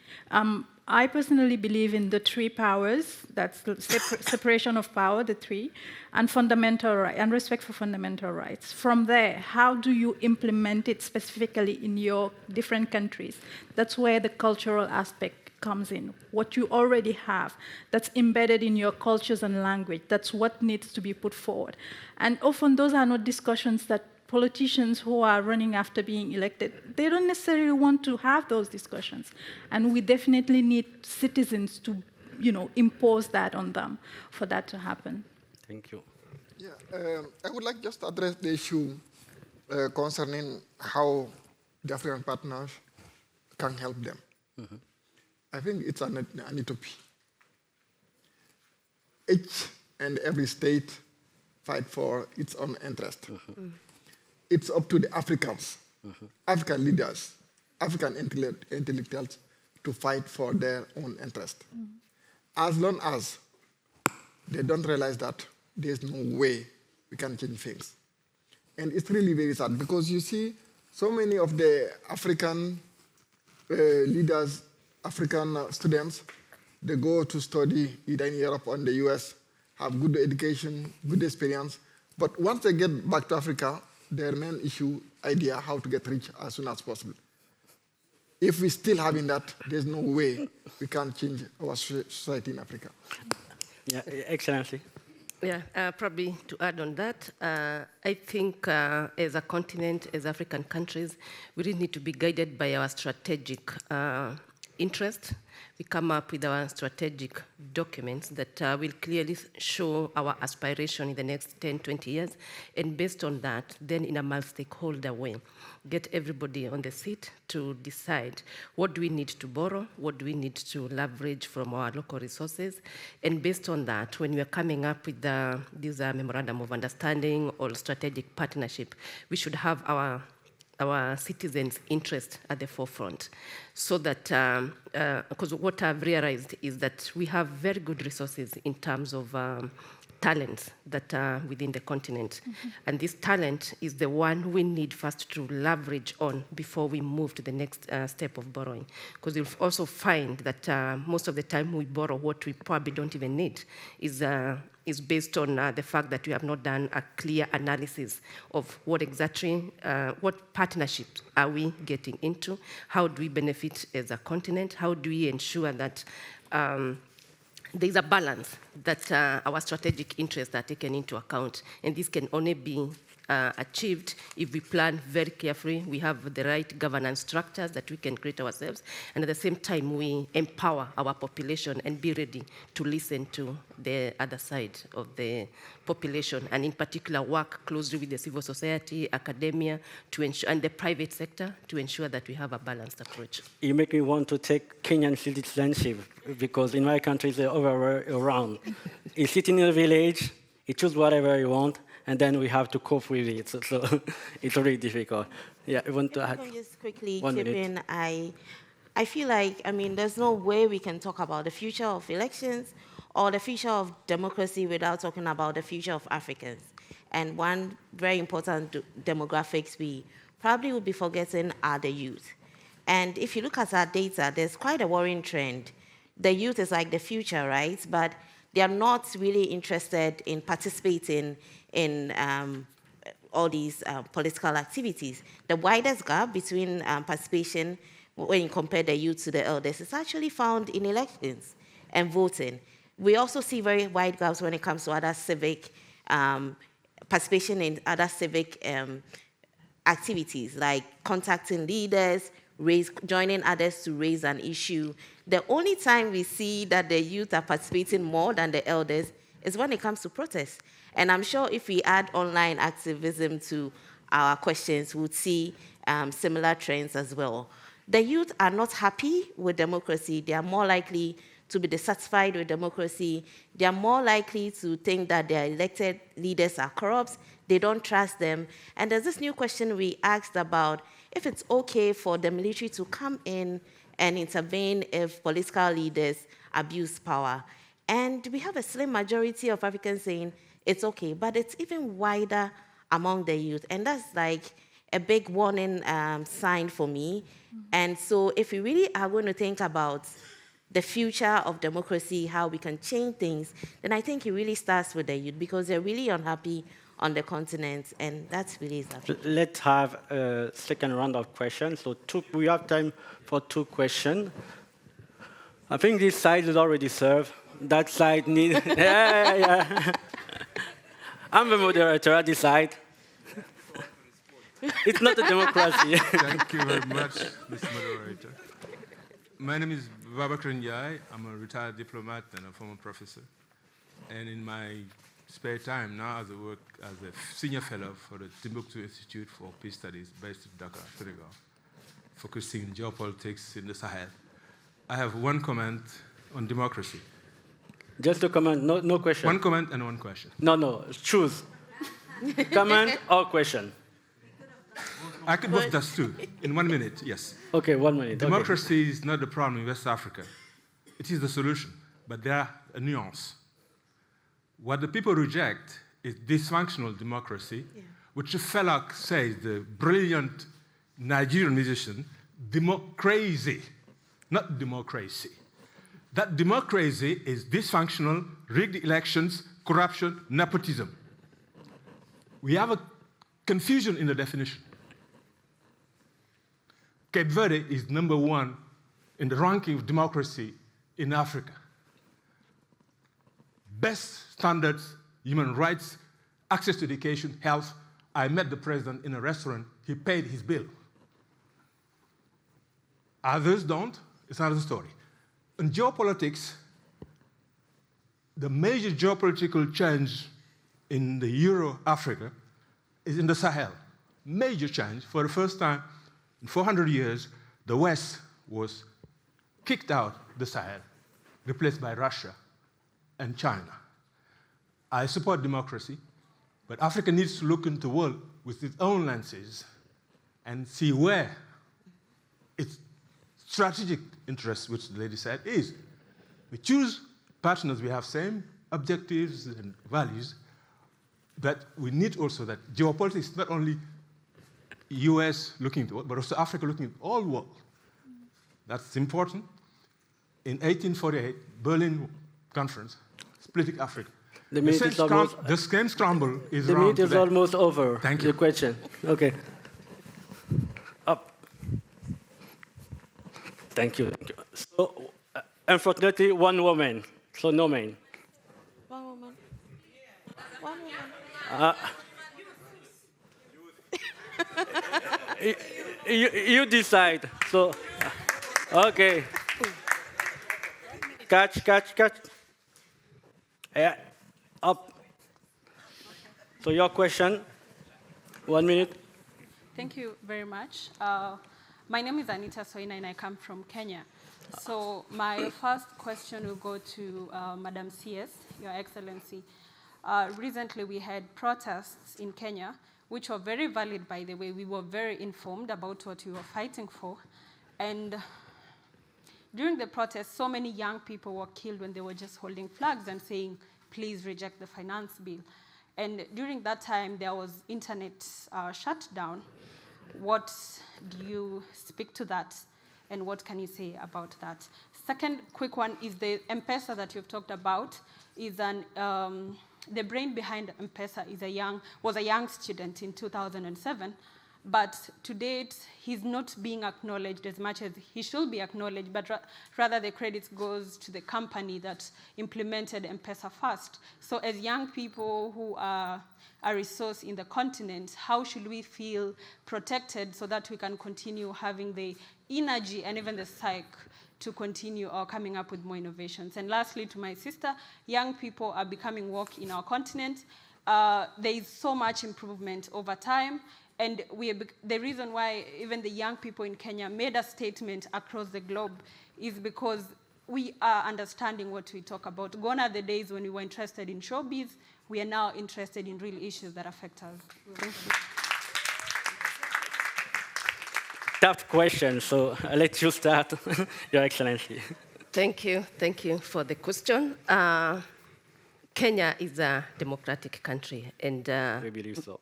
I personally believe in the three powers. That's the separation of power, the three, and fundamental right, and respect for fundamental rights. From there, how do you implement it specifically in your different countries? That's where the cultural aspect comes in. What you already have, that's embedded in your cultures and language, that's what needs to be put forward. And often those are not discussions that politicians who are running after being elected, they don't necessarily want to have those discussions. And we definitely need citizens to, impose that on them for that to happen. Thank you. Yeah, I would like just to address the issue concerning how the African partners can help them. Mm-hmm. I think it's an utopia. Each and every state fight for its own interest. Mm-hmm. It's up to the Africans, mm-hmm. African leaders, African intellectuals to fight for their own interest. Mm-hmm. As long as they don't realize that there's no way we can change things. And it's really very sad because you see so many of the African leaders, African students, they go to study either in Europe or in the US, have good education, good experience, but once they get back to Africa, their main idea how to get rich as soon as possible. If we still having that, there's no way we can change our society in Africa. Yeah, Excellency. Yeah, probably to add on that, I think as a continent, as African countries, we really need to be guided by our strategic interest. We come up with our strategic documents that will clearly show our aspiration in the next 10, 20 years. And based on that, then in a multi-stakeholder way, get everybody on the seat to decide what do we need to borrow, what do we need to leverage from our local resources. And based on that, when we are coming up with these memorandum of understanding or strategic partnership, we should have our citizens' interest at the forefront. So that, because what I've realized is that we have very good resources in terms of talents that are within the continent. Mm-hmm. And this talent is the one we need first to leverage on before we move to the next step of borrowing. Because you'll also find that most of the time we borrow what we probably don't even need is based on the fact that we have not done a clear analysis of what exactly, what partnerships are we getting into, how do we benefit as a continent, how do we ensure that there's a balance that our strategic interests are taken into account. And this can only be achieved if we plan very carefully, we have the right governance structures that we can create ourselves, and at the same time we empower our population and be ready to listen to the other side of the population, and in particular work closely with the civil society, academia, to ensure, and the private sector, to ensure that we have a balanced approach. You make me want to take Kenyan citizenship, because in my country it's the other way around. You sit in a village, you choose whatever you want, and then we have to cope with it. So it's really difficult. Yeah, I want to add. Just quickly chip in. I feel like, there's no way we can talk about the future of elections or the future of democracy without talking about the future of Africans. And one very important demographics we probably will be forgetting are the youth. And if you look at our data, there's quite a worrying trend. The youth is like the future, right? But they are not really interested in participating in all these political activities. The widest gap between participation when you compare the youth to the elders is actually found in elections and voting. We also see very wide gaps when it comes to other civic participation in other civic activities, like contacting leaders, joining others to raise an issue. The only time we see that the youth are participating more than the elders is when it comes to protests. And I'm sure if we add online activism to our questions, we'll see similar trends as well. The youth are not happy with democracy. They are more likely to be dissatisfied with democracy. They are more likely to think that their elected leaders are corrupt. They don't trust them. And there's this new question we asked about if it's okay for the military to come in and intervene if political leaders abuse power. And we have a slim majority of Africans saying it's okay, but it's even wider among the youth. And that's like a big warning sign for me. Mm-hmm. And so if we really are going to think about the future of democracy, how we can change things, then I think it really starts with the youth, because they're really unhappy on the continent, and that's really something. Let's have a second round of questions. So we have time for 2 questions. I think this side is already served. That side needs... yeah. I'm the moderator, I decide. It's not a democracy. Thank you very much, Mr. Moderator. My name is Babakar Ndiaye. I'm a retired diplomat and a former professor. And in my spare time now, I work as a senior fellow for the Timbuktu Institute for Peace Studies based in Dakar, Senegal, focusing on geopolitics in the Sahel. I have one comment on democracy. Just a comment, no question. One comment and one question. No, choose. Comment or question? I could both just two in 1 minute, yes. Okay, 1 minute. Democracy is not the problem in West Africa. It is the solution, but there are a nuance. What the people reject is dysfunctional democracy, which a fella says, the brilliant Nigerian musician, democracy, not democracy. That democracy is dysfunctional, rigged elections, corruption, nepotism. We have a confusion in the definition. Cape Verde is #1 in the ranking of democracy in Africa. Best standards, human rights, access to education, health. I met the president in a restaurant. He paid his bill. Others don't. It's another story. In geopolitics, the major geopolitical change in the Euro-Africa is in the Sahel. Major change. For the first time in 400 years, the West was kicked out the Sahel, replaced by Russia and China. I support democracy, but Africa needs to look into the world with its own lenses and see where its strategic interest, which the lady said, is. We choose partners, we have same objectives and values, but we need also that geopolitics is not only US looking at the world, but also Africa looking at all the world. That's important. In 1848, Berlin Conference, splitting Africa. The same scramble is the around minute is today. almost over. Thank you. The question. Okay. Up. Thank you. So, unfortunately, one woman, so no man. One woman. One woman. You decide. So, okay. Catch. Yeah. Up. So your question, 1 minute. Thank you very much. My name is Anita Soina and I come from Kenya. So my first question will go to Madam CS, Your Excellency. Recently we had protests in Kenya, which were very valid, by the way. We were very informed about what we were fighting for. And during the protests, so many young people were killed when they were just holding flags and saying, please reject the finance bill. And during that time, there was internet shutdown. What do you speak to that? And what can you say about that? Second quick one is the M-Pesa that you've talked about. Is the brain behind M-Pesa was a young student in 2007. But to date, he's not being acknowledged as much as he should be acknowledged, but rather the credit goes to the company that implemented M-Pesa first. So as young people who are a resource in the continent, how should we feel protected so that we can continue having the energy and even the psyche to continue or coming up with more innovations? And lastly, to my sister, young people are becoming woke in our continent. There is so much improvement over time. And the reason why even the young people in Kenya made a statement across the globe is because we are understanding what we talk about. Gone are the days when we were interested in showbiz. We are now interested in real issues that affect us. Thank you. Tough question, so I'll let you start, Your Excellency. Thank you for the question. Kenya is a democratic country, and We believe so.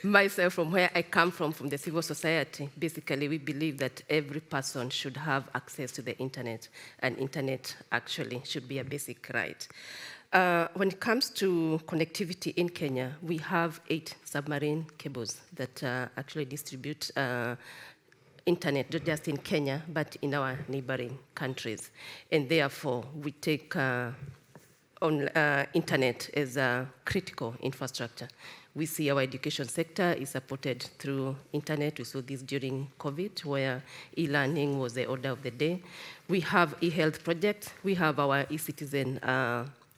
myself, from where I come from the civil society, basically we believe that every person should have access to the internet, and internet actually should be a basic right. When it comes to connectivity in Kenya, we have 8 submarine cables that actually distribute internet, not just in Kenya, but in our neighboring countries. And therefore, we take internet as a critical infrastructure. We see our education sector is supported through internet. We saw this during COVID, where e-learning was the order of the day. We have e-health projects. We have our e-citizen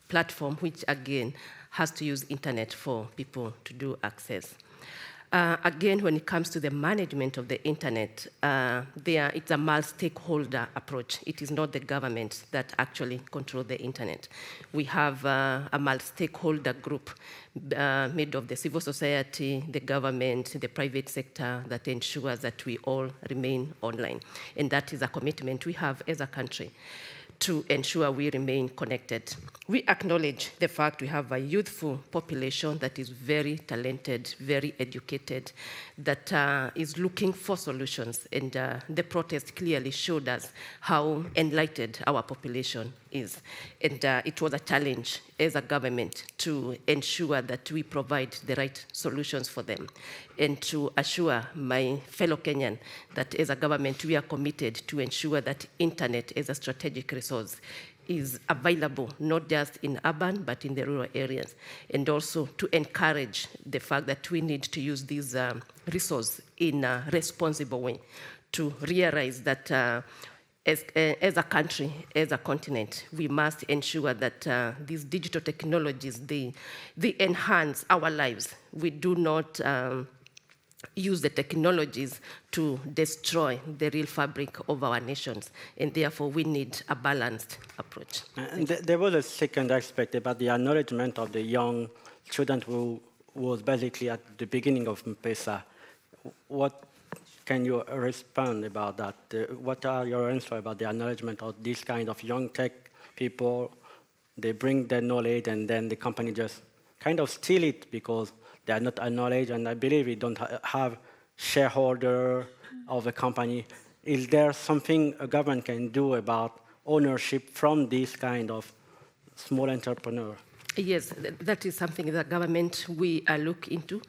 platform, which again has to use internet for people to do access. Again, when it comes to the management of the internet, it's a multi-stakeholder approach. It is not the government that actually control the internet. We have a multi-stakeholder group made of the civil society, the government, the private sector that ensures that we all remain online. And that is a commitment we have as a country to ensure we remain connected. We acknowledge the fact we have a youthful population that is very talented, very educated, that is looking for solutions. And the protest clearly showed us how enlightened our population is. And it was a challenge as a government to ensure that we provide the right solutions for them, and to assure my fellow Kenyan that as a government we are committed to ensure that internet as a strategic resource is available not just in urban but in the rural areas, and also to encourage the fact that we need to use these resources in a responsible way, to realize that as a country, as a continent, we must ensure that these digital technologies, they enhance our lives. We do not use the technologies to destroy the real fabric of our nations, and therefore we need a balanced approach. And there was a second aspect about the acknowledgement of the young student who was basically at the beginning of M-Pesa. What can you respond about that? What are your answers about the acknowledgement of this kind of young tech people? They bring their knowledge and then the company just kind of steal it because they are not acknowledged, and I believe we don't have shareholder of the company. Is there something a government can do about ownership from this kind of small entrepreneur? Yes, that is something the government we look into,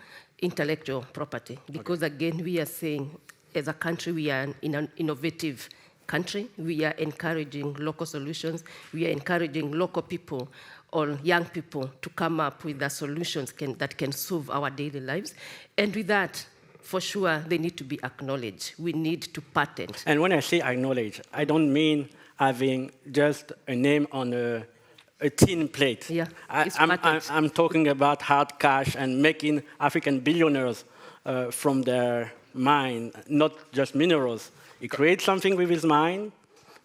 intellectual property, because again we are saying as a country we are in an innovative country. We are encouraging local solutions. We are encouraging local people or young people to come up with the solutions that can solve our daily lives. And with that, for sure, they need to be acknowledged. We need to patent. And when I say acknowledge, I don't mean having just a name on a tin plate. Yeah, I'm talking about hard cash and making African billionaires from their mine, not just minerals. He creates something with his mind,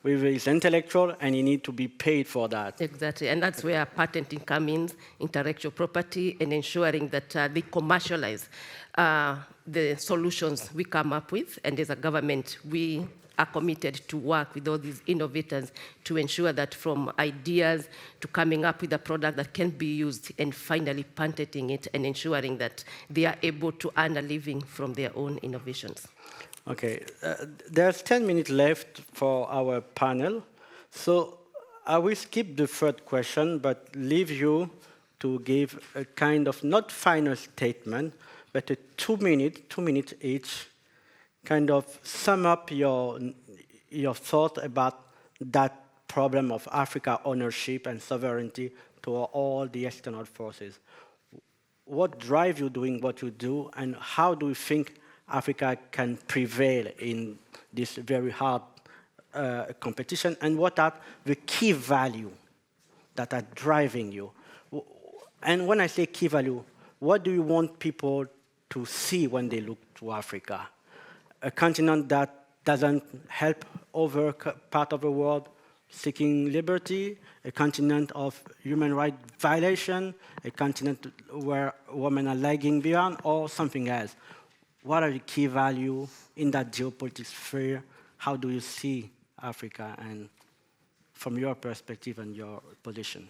with his intellectual, and he needs to be paid for that. Exactly, and that's where patenting comes in, intellectual property, and ensuring that they commercialize the solutions we come up with. And as a government, we are committed to work with all these innovators to ensure that from ideas to coming up with a product that can be used and finally patenting it and ensuring that they are able to earn a living from their own innovations. Okay, there's 10 minutes left for our panel. So I will skip the third question, but leave you to give a kind of, not final statement, but a 2 minutes each, kind of sum up your thought about that problem of Africa ownership and sovereignty to all the external forces. What drives you doing what you do, and how do you think Africa can prevail in this very hard competition, and what are the key values that are driving you? And when I say key value, what do you want people to see when they look to Africa? A continent that doesn't help other part of the world seeking liberty, a continent of human rights violation, a continent where women are lagging behind, or something else? What are the key values in that geopolitics sphere? How do you see Africa, and from your perspective and your position?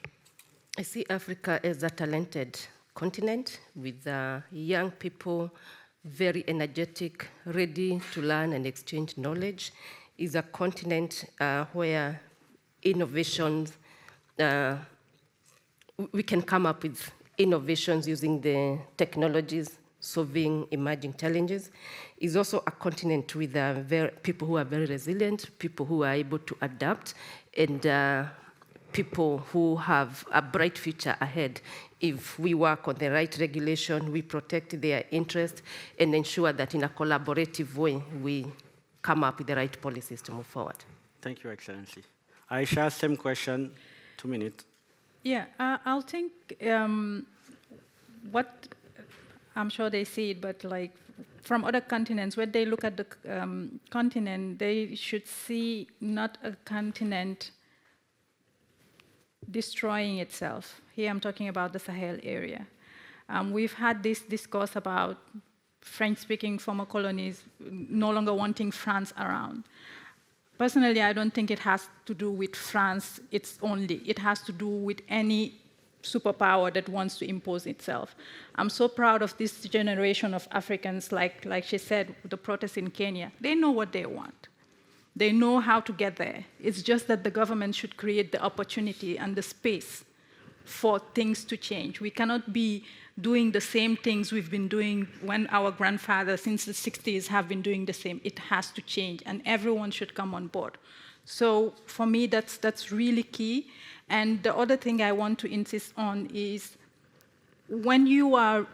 I see Africa as a talented continent with young people, very energetic, ready to learn and exchange knowledge. It's a continent where innovations, we can come up with innovations using the technologies, solving emerging challenges. Is also a continent with people who are very resilient, people who are able to adapt, and people who have a bright future ahead if we work on the right regulation, we protect their interests, and ensure that in a collaborative way, we come up with the right policies to move forward. Thank you, Excellency. Aisha, same question, 2 minutes. Yeah, I'll think what, I'm sure they see it, but like from other continents, when they look at the continent, they should see not a continent destroying itself. Here I'm talking about the Sahel area. We've had this discourse about French-speaking former colonies no longer wanting France around. Personally, I don't think it has to do with France, it has to do with any superpower that wants to impose itself. I'm so proud of this generation of Africans, like she said, the protests in Kenya. They know what they want. They know how to get there. It's just that the government should create the opportunity and the space for things to change. We cannot be doing the same things we've been doing when our grandfathers since the 60s have been doing the same. It has to change, and everyone should come on board. So for me, that's really key. And the other thing I want to insist on is when you are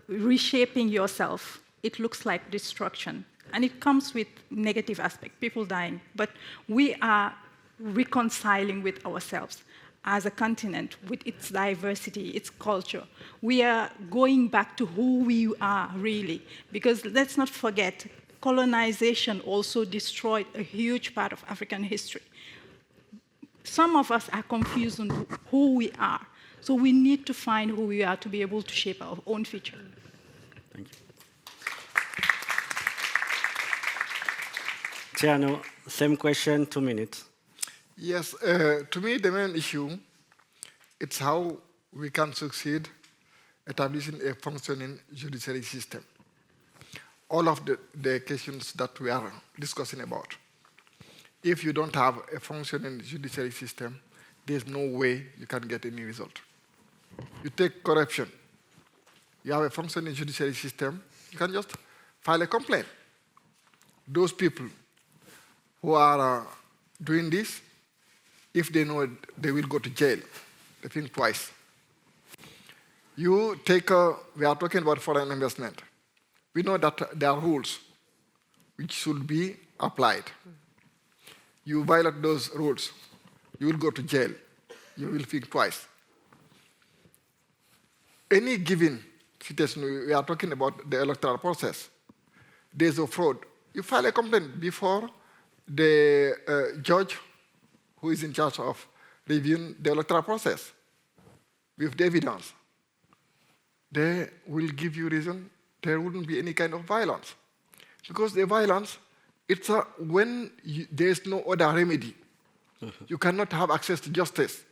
reshaping yourself, it looks like destruction. And it comes with negative aspect, people dying. But we are reconciling with ourselves as a continent, with its diversity, its culture. We are going back to who we are, really. Because let's not forget, colonization also destroyed a huge part of African history. Some of us are confused on who we are. So we need to find who we are to be able to shape our own future. Thank you. Thierno, same question, 2 minutes. Yes, to me, the main issue, it's how we can succeed establishing a functioning judiciary system. All of the questions that we are discussing about. If you don't have a functioning judiciary system, there's no way you can get any result. You take corruption. You have a functioning judiciary system, you can just file a complaint. Those people who are doing this, if they know it, they will go to jail. They think twice. You take, we are talking about foreign investment. We know that there are rules which should be applied. You violate those rules, you will go to jail. You will think twice. Any given situation, we are talking about the electoral process. There's a fraud. You file a complaint before the judge who is in charge of reviewing the electoral process with the evidence. They will give you reason there wouldn't be any kind of violence. Because the violence, it's when there's no other remedy. You cannot have access to justice.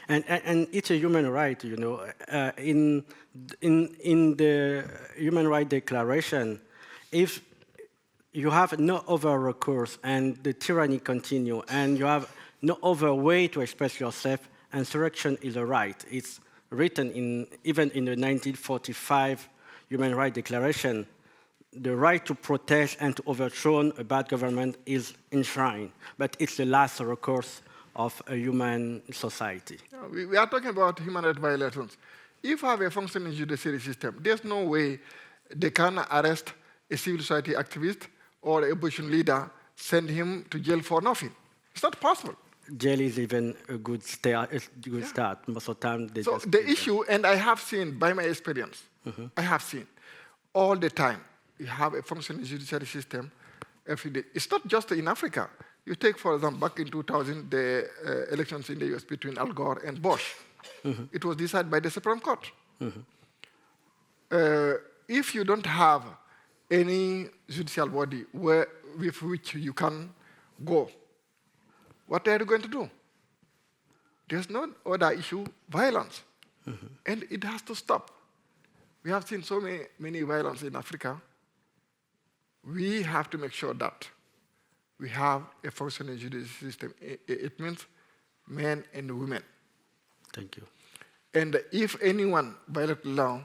And it's a human right, you know. In the Human Rights Declaration, if you have no other recourse and the tyranny continue and you have no other way to express yourself, insurrection is a right. It's written even in the 1945 Human Rights Declaration. The right to protest and to overthrow a bad government is enshrined, but it's the last recourse of a human society. We are talking about human rights violations. If you have a functioning judiciary system, there's no way they can arrest a civil society activist or a opposition leader, send him to jail for nothing. It's not possible. Jail is even a good start. Most of the time, they so the issue, and I have seen by my experience, I have seen all the time, you have a functioning judiciary system every day. It's not just in Africa. You take, for example, back in 2000, the elections in the US between Al Gore and Bush. It was decided by the Supreme Court. If you don't have any judicial body with which you can go, what are you going to do? There's no other issue, violence. And it has to stop. We have seen so many violence in Africa. We have to make sure that we have a functioning judicial system. It means men and women. Thank you. And if anyone violates the law,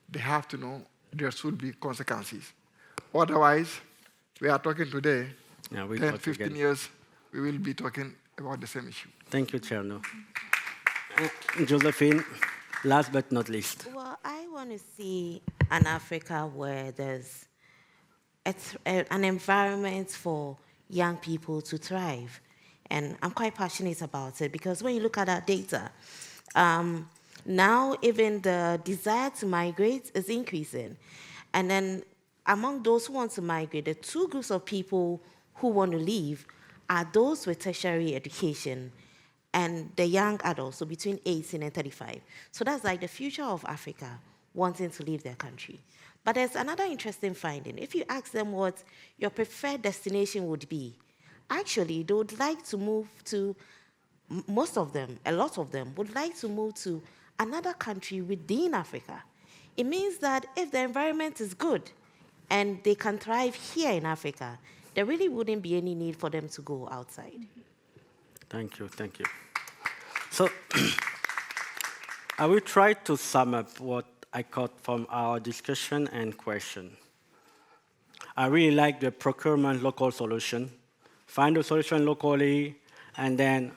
they have to know there should be consequences. Otherwise, we are talking today, 10, 15 years, we will be talking about the same issue. Thank you, Thierno. Josephine, last but not least. Well, I want to see an Africa where there's an environment for young people to thrive. And I'm quite passionate about it because when you look at our data, now even the desire to migrate is increasing. And then among those who want to migrate, the two groups of people who want to leave are those with tertiary education and the young adults, so between 18 and 35. So that's like the future of Africa, wanting to leave their country. But there's another interesting finding. If you ask them what your preferred destination would be, actually, they would like to move to, most of them, a lot of them, would like to move to another country within Africa. It means that if the environment is good and they can thrive here in Africa, there really wouldn't be any need for them to go outside. Thank you, thank you. So, I will try to sum up what I caught from our discussion and question. I really like the procurement local solution. Find a solution locally, and then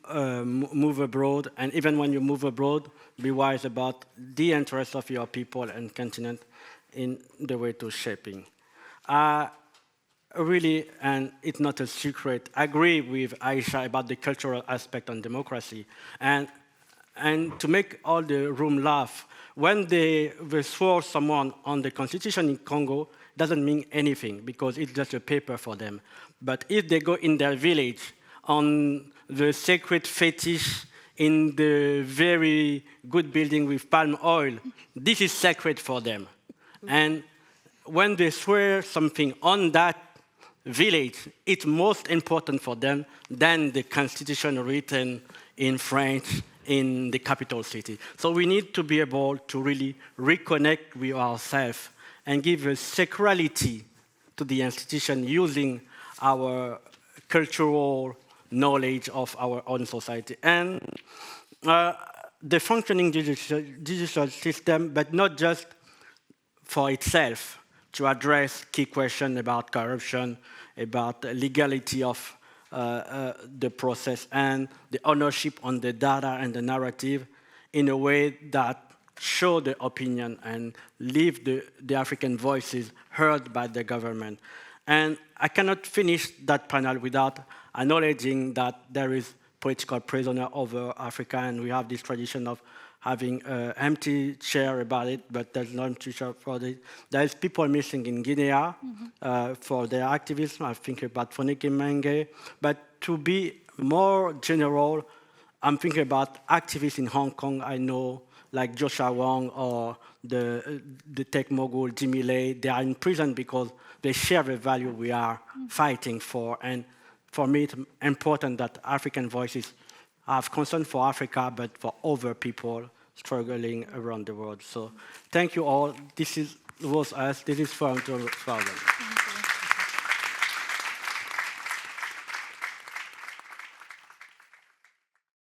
move abroad. And even when you move abroad, be wise about the interests of your people and continent in the way to shaping. Really, and it's not a secret, I agree with Aisha about the cultural aspect on democracy. And to make all the room laugh, when they swore someone on the constitution in Congo, doesn't mean anything because it's just a paper for them. But if they go in their village on the sacred fetish in the very good building with palm oil, this is sacred for them. And when they swear something on that village, it's most important for them than the constitution written in French in the capital city. So we need to be able to really reconnect with ourselves and give a sacrality to the institution using our cultural knowledge of our own society. And the functioning digital system, but not just for itself, to address key questions about corruption, about the legality of the process, and the ownership on the data and the narrative in a way that show the opinion and leave the African voices heard by the government. And I cannot finish that panel without acknowledging that there is political prisoner over Africa, and we have this tradition of having an empty chair about it, but there's no empty chair for it. There's people missing in Guinea for their activism. I think about Fonike Menge. But to be more general, I'm thinking about activists in Hong Kong I know, like Joshua Wong or the tech mogul Jimmy Lai. They are in prison because they share the value we are fighting for. And for me, it's important that African voices have concern for Africa, but for other people struggling around the world. So thank you all. This was us. This is from 2000.